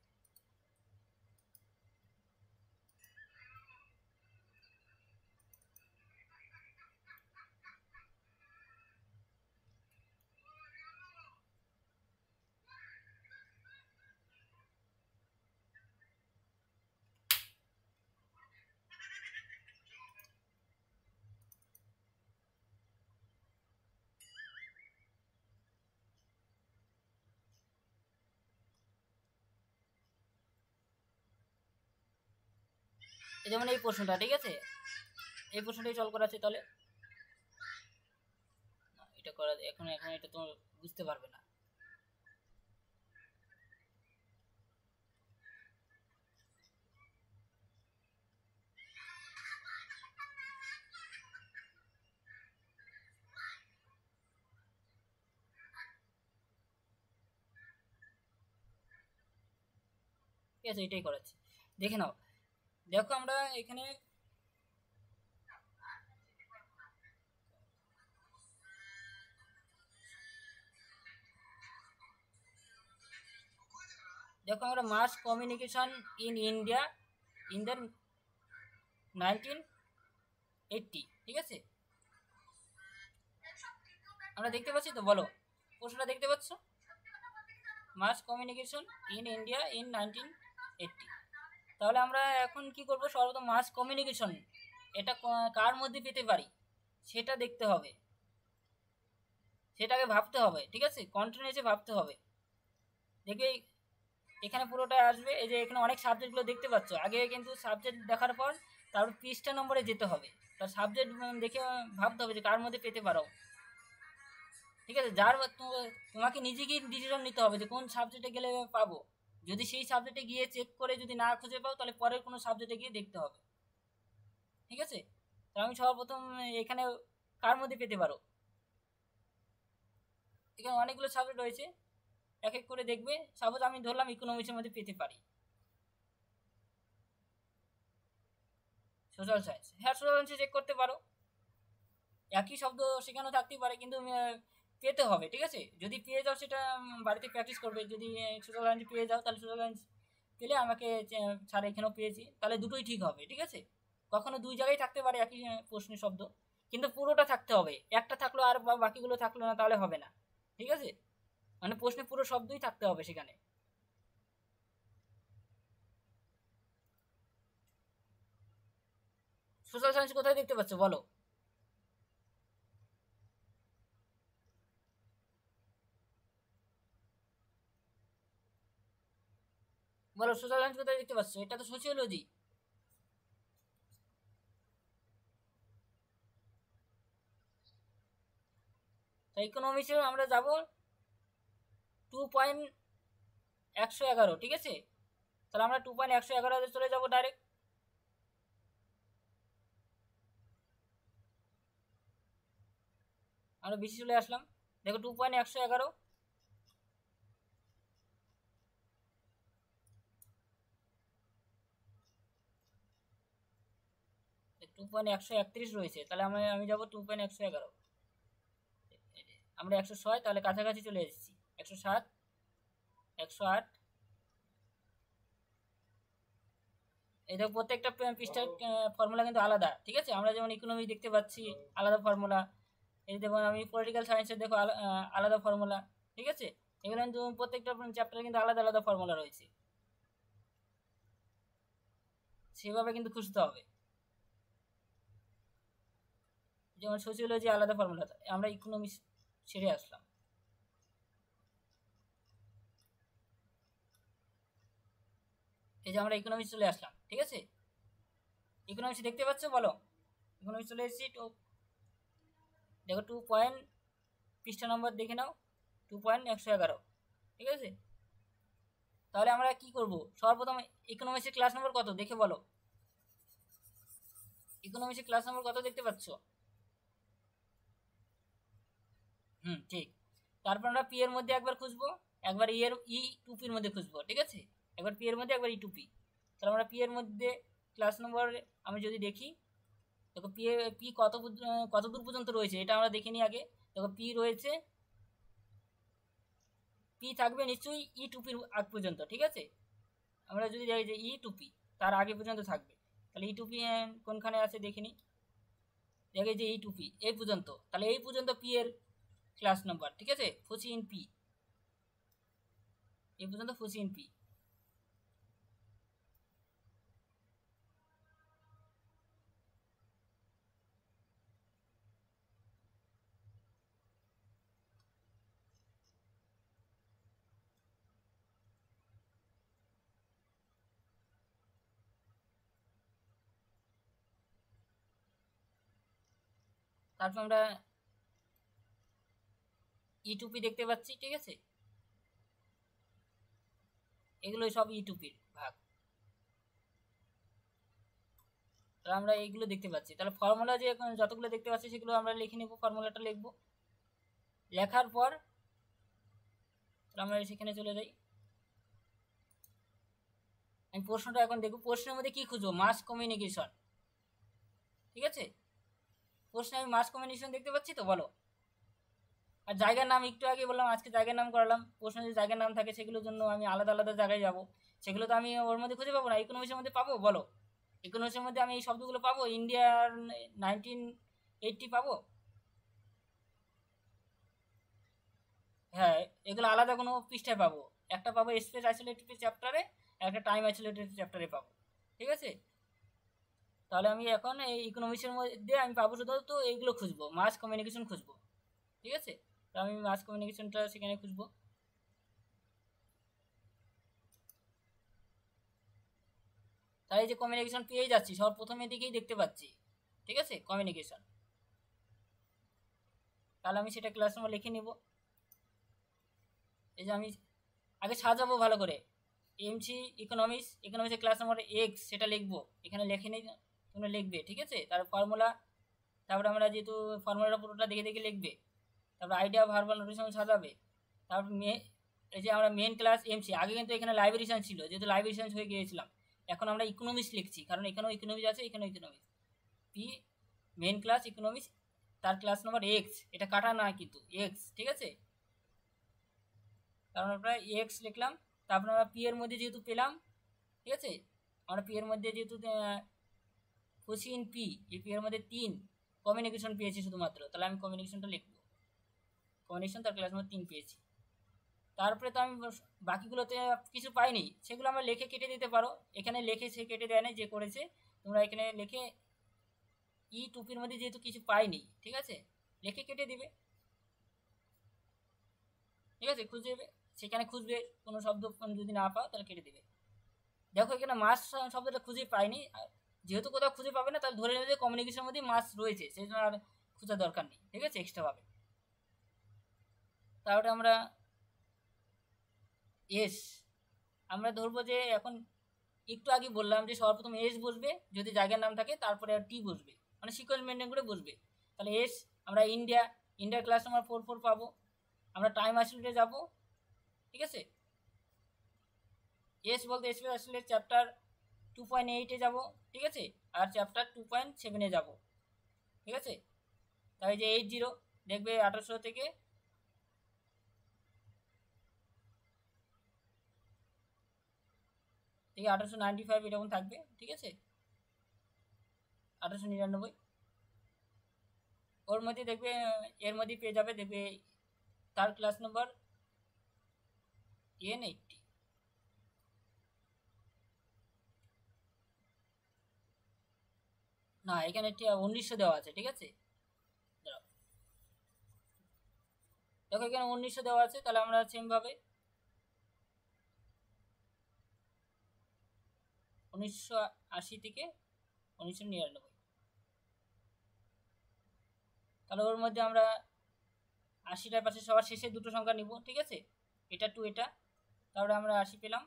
যেমন এই প্রশ্নটা, ঠিক আছে, এই প্রশ্নটাই সলভ করা আছে, তাহলে এটা করা এখন এখন এটা তো বুঝতে পারবে না। ঠিক আছে, এটাই করাচ্ছি, দেখে নাও। দেখো আমরা এখানে দেখো আমরা mass communication in India in the 1980, ঠিক আছে, আমরা দেখতে পাচ্ছি তো, বলো প্রশ্নটা দেখতে পাচ্ছ, mass communication in India in 1980। তাহলে আমরা এখন কি করব, সর্বপ্রথম মাস কমিউনিকেশন এটা কার মধ্যে পেতে পারি সেটা দেখতে হবে, সেটাকে ভাবতে হবে, ঠিক আছে, কন্টিনিউয়াসলি ভাবতে হবে। দেখবে এখানে পুরোটা আসবে, এই যে এখানে অনেক সাবজেক্টগুলো দেখতে পাচ্ছ, আগে কিন্তু সাবজেক্ট দেখার পর তারপর পৃষ্ঠা নম্বরে যেতে হবে, তার সাবজেক্ট দেখে ভাবতে হবে যে কার মধ্যে পেতে পারো, ঠিক আছে। তোমাকে নিজেকেই ডিসিশন নিতে হবে যে কোন সাবজেক্টে গেলে পাবো। যদি সেই সাবজেক্টে গিয়ে চেক করে যদি না খুঁজে পাও, তাহলে পরের কোনো সাবজেক্টে গিয়ে দেখতে হবে, ঠিক আছে। তো আমি সর্বপ্রথম এখানে কার মধ্যে পেতে পারো, এখানে অনেকগুলো সাবজেক্ট রয়েছে, এক এক করে দেখবে। সাপোজ আমি ধরলাম ইকোনমিক্সের মধ্যে পেতে পারি সোশ্যাল সায়েন্স। হ্যাঁ, সোশ্যাল সায়েন্সে চেক করতে পারো, একই শব্দ সেখানেও থাকতেই পারে, কিন্তু পেতে হবে, ঠিক আছে। যদি পেয়ে যাও সেটা বাড়িতে প্র্যাকটিস করবে। যদি সোশ্যাল সায়েন্স পেয়ে যাও, তাহলে সোশ্যাল সায়েন্স পেলে আমাকে স্যার এখানেও পেয়েছি, তাহলে দুটোই ঠিক হবে, ঠিক আছে। কখনো দুই জায়গায় থাকতে পারে একই প্রশ্নের শব্দ, কিন্তু পুরোটা থাকতে হবে। একটা থাকলো আর বাকিগুলো থাকলো না, তাহলে হবে না, ঠিক আছে। মানে প্রশ্নে পুরো শব্দই থাকতে হবে সেখানে। সোশ্যাল সায়েন্স কোথায় দেখতে পাচ্ছ বলো? বলো সোশ্যাল সায়েন্স কোথায় দেখতে পাচ্ছ? এটা তো সোশিওলজি। তো ইকোনমিক্সে আমরা যাব 2.111, ঠিক আছে। তাহলে আমরা 2.111 চলে যাব ডাইরেক্ট। আমরা বেশি চলে আসলাম, দেখো 2.111। টু পয়েন্ট 131 রয়েছে, তাহলে আমি যাবো 2.111। আমরা 106, তাহলে কাছাকাছি চলে এসেছি। 107, 108। এই দেখো প্রত্যেকটা পৃষ্ঠার ফর্মুলা কিন্তু আলাদা, ঠিক আছে। আমরা যেমন ইকোনমিক্স দেখতে পাচ্ছি আলাদা ফর্মুলা, এই দেখুন আমি পলিটিক্যাল সায়েন্সের দেখো আলাদা ফর্মুলা, ঠিক আছে। এগুলো কিন্তু প্রত্যেকটা চ্যাপ্টারে কিন্তু আলাদা আলাদা ফর্মুলা রয়েছে, সেভাবে কিন্তু খুঁজতে হবে। যেমন সোশিওলজি আলাদা ফর্মুলা, আমরা ইকোনমিক্স ছেড়ে আসলাম। এই যে আমরা ইকোনমিক্স চলে আসলাম, ঠিক আছে। ইকোনমিক্স দেখতে পাচ্ছ বলো? ইকোনমিক্স চলে এসেছি। তো দেখো পৃষ্ঠা নম্বর দেখে নাও, 2.111, ঠিক আছে। তাহলে আমরা কি করব? সর্বপ্রথম ইকোনমিক্সের ক্লাস নম্বর কত দেখে বলো। ইকোনমিক্সের ক্লাস নম্বর কত দেখতে পাচ্ছ? ঠিক। তারপর আমরা পি এর মধ্যে একবার খুঁজবো, একবার ই টুপির মধ্যে খুঁজবো, ঠিক আছে। একবার পি এর মধ্যে, একবার ই টুপি। তাহলে আমরা পি এর মধ্যে ক্লাস নম্বর আমি যদি দেখি, দেখো পি কত দূর পর্যন্ত রয়েছে এটা আমরা দেখে নিই আগে। দেখো পি রয়েছে, পি থাকবে নিশ্চয়ই ই টুপির আগ পর্যন্ত, ঠিক আছে। আমরা যদি দেখি যে ই টুপি তার আগে পর্যন্ত থাকবে, তাহলে ই টুপি কোনখানে আছে দেখে নিই। দেখে যে ই টুপি এই পর্যন্ত, তাহলে এই পর্যন্ত পি এর ক্লাস নাম্বার, ঠিক আছে। ফুসি ইন পি, এই পর্যন্ত ফুসি ইন পি। তারপর আমরা ই টুপি দেখতে পাচ্ছি, ঠিক আছে। এগুলো সব ই টুপির ভাগ, তাহলে আমরা এইগুলো দেখতে পাচ্ছি। তাহলে ফর্মুলা যে যতগুলো দেখতে পাচ্ছি সেগুলো আমরা লিখে নেব, ফর্মুলাটা লিখবো। লেখার পর আমরা সেখানে চলে যাই। আমি প্রশ্নটা এখন দেখব, প্রশ্নের মধ্যে কি খুঁজবো? মাস কমিউনিকেশন, ঠিক আছে। প্রশ্নে আমি মাস কমিউনিকেশন দেখতে পাচ্ছি তো বলো। আর জায়গার নাম একটু আগে বললাম, আজকে জায়গার নাম করালাম। প্রশ্নে যে জায়গার নাম থাকে সেগুলোর জন্য আমি আলাদা আলাদা জায়গায় যাব, সেগুলো তো আমি ওর মধ্যে খুঁজে পাবো না। ইকোনমিক্সের মধ্যে পাবো বলো? ইকোনমিক্সের মধ্যে আমি এই শব্দগুলো পাবো? ইন্ডিয়ার 1980 পাবো? হ্যাঁ, এগুলো আলাদা কোনো পৃষ্ঠায় পাবো। একটা পাবো স্পেস আইসোলেটেড চ্যাপ্টারে, একটা টাইম আইসোলেটেড চ্যাপ্টারে পাবো, ঠিক আছে। তাহলে আমি এখন এই ইকোনমিক্সের মধ্যে আমি পাবো শুধু তো এইগুলো খুঁজবো, মাস কমিউনিকেশন খুঁজবো, ঠিক আছে। তো আমি মাস কমিউনিকেশনটা সেখানে খুঁজবো। তাই যে কমিউনিকেশন পেয়ে যাচ্ছি, সব প্রথমের দিকেই দেখতে পাচ্ছি। ঠিক আছে, কমিউনিকেশন। তাহলে আমি সেটা ক্লাস নম্বর লিখে নিব। এই যে আমি আগে সাজাবো ভালো করে, এমসি ইকোনমিক্সের ক্লাস নম্বর এক্স সেটা লিখবো, এখানে লিখে নিই, তোমরা লিখবে, ঠিক আছে। তার ফর্মুলা, তারপরে আমরা যেহেতু ফর্মুলাটা পুরোটা দেখে দেখে লিখবে, তারপর আইডিয়া ভার্বাল নোটেশন সাজাবে। তারপর এই যে আমরা মেন ক্লাস এমসি, আগে কিন্তু এখানে লাইব্রেরি সায়েন্স ছিল, যেহেতু লাইব্রেরি সায়েন্স হয়ে গিয়েছিলাম, এখন আমরা ইকোনমিক্স লিখছি, কারণ এখানেও ইকোনমিক্স আছে, এখানেও economics. P main class economics, তার ক্লাস নম্বর এক্স, এটা কাটা না কিন্তু এক্স, ঠিক আছে। কারণ আমরা এক্স লিখলাম, তারপর আমরা পি এর মধ্যে যেহেতু পেলাম, ঠিক আছে, আমরা পি এর মধ্যে যেহেতু কোসিন পি, এই পি এর মধ্যে 3 কমিউনিকেশন পেয়েছি শুধুমাত্র, তাহলে আমি কমিউনিকেশনটা লিখবো, কমিউনিকেশন তার ক্লাস নম্বর 3 পেয়েছি। তারপরে তো আমি বাকিগুলোতে কিছু পাইনি, সেগুলো আমরা লিখে কেটে দিতে পারো, এখানে লিখে সে কেটে দেয় না যে করেছে, তোমরা এখানে লিখে ই টুপির মধ্যে যেহেতু কিছু পাইনি, ঠিক আছে, লিখে কেটে দিবে, ঠিক আছে, খুঁজে দেবে, সেখানে খুঁজবে, কোনো শব্দ যদি না পাও তাহলে কেটে দেবে। দেখো এখানে মাস শব্দটা খুঁজে পাইনি, যেহেতু কোথাও খুঁজে পাবে না, তাহলে ধরে নেবে যে কমিউনিকেশনের মধ্যে মাস রয়েছে, সেই জন্য আর খোঁজার দরকার নেই, ঠিক আছে, এক্সট্রা পাবে। তারপরে আমরা এস, আমরা ধরবো যে এখন একটু আগে বললাম যে সর্বপ্রথম এস বসবে যদি জায়গার নাম থাকে, তারপরে আর টি বসবে, মানে সিকোয়েন্স মেনটেন করে বসবে। তাহলে এস, আমরা ইন্ডিয়ার ক্লাস নাম্বার 4 পাবো। আমরা টাইম আইসোলেটে যাব, ঠিক আছে। এস বলতে এস আইসোলেট চ্যাপ্টার 2.8-এ যাব, ঠিক আছে, আর চ্যাপ্টার 2.7-এ যাব, ঠিক আছে। তাই যে 80 দেখবে 1800 থেকে থেকে 1895 এরকম থাকবে, ঠিক আছে, 1899। ওর মধ্যে দেখবে, এর মধ্যে পেয়ে যাবে, দেখবে তার ক্লাস নম্বর N80। না, এখানে 1900 দেওয়া আছে, ঠিক আছে, দেখো এখানে 1900 দেওয়া আছে, তাহলে আমরা সেমভাবে 1980 থেকে 1999, তাহলে ওর মধ্যে আমরা 80টার পাশে সবার শেষে দুটো সংখ্যা নিব, ঠিক আছে, এটা টু এটা, তারপরে আমরা 80 পেলাম,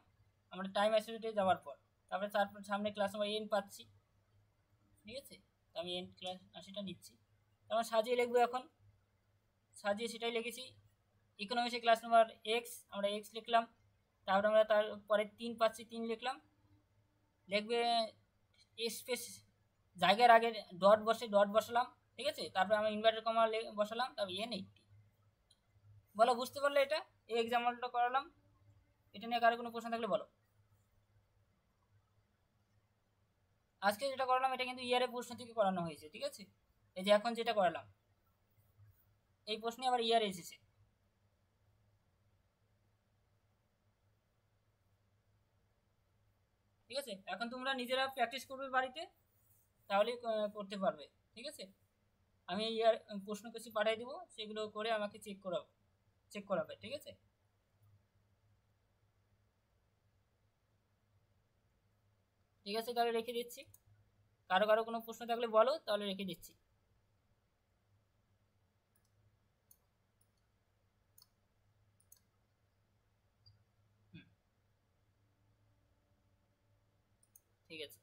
আমরা টাইম অ্যাসোসিয়েটে যাওয়ার পর, তারপরে তারপর সামনে ক্লাস নাম্বার এন পাচ্ছি, ঠিক আছে, তো আমি এন ক্লাস 80টা নিচ্ছি, তারপর সাজিয়ে লিখবো, এখন সাজিয়ে সেটাই লিখেছি। ইকোনমিক্সের ক্লাস নাম্বার এক্স, আমরা এক্স লিখলাম, তারপরে আমরা তারপরে 3 পাচ্ছি, 3 লিখলাম, লিখবে স্পেস, জায়গার আগে ডট বসালাম, ঠিক আছে, তারপরে আমরা ইনভার্টার কমা বসালাম, তারপর N80। বলো, বুঝতে পারলে? এটা এই এক্সাম্পলটা করালাম, এটা নিয়ে কারো কোনো প্রশ্ন থাকলে বলো। আজকে যেটা করালাম এটা কিন্তু ইয়ারের প্রশ্ন থেকে করানো হয়েছে, ঠিক আছে, এই যে এখন যেটা করালাম এই প্রশ্নে আবার ইয়ারে এসেছে, ঠিক আছে। এখন তোমরা নিজেরা প্র্যাকটিস করবে বাড়িতে, তাহলেই করতে পারবে, ঠিক আছে। আমি ইয়ার প্রশ্ন কিছু পাঠিয়ে দিব, সেগুলো করে আমাকে চেক করাবে, ঠিক আছে। ঠিক আছে, তাহলে রেখে দিচ্ছি। কারো কোনো প্রশ্ন থাকলে বলো, তাহলে রেখে দিচ্ছি। ঠিক আছে।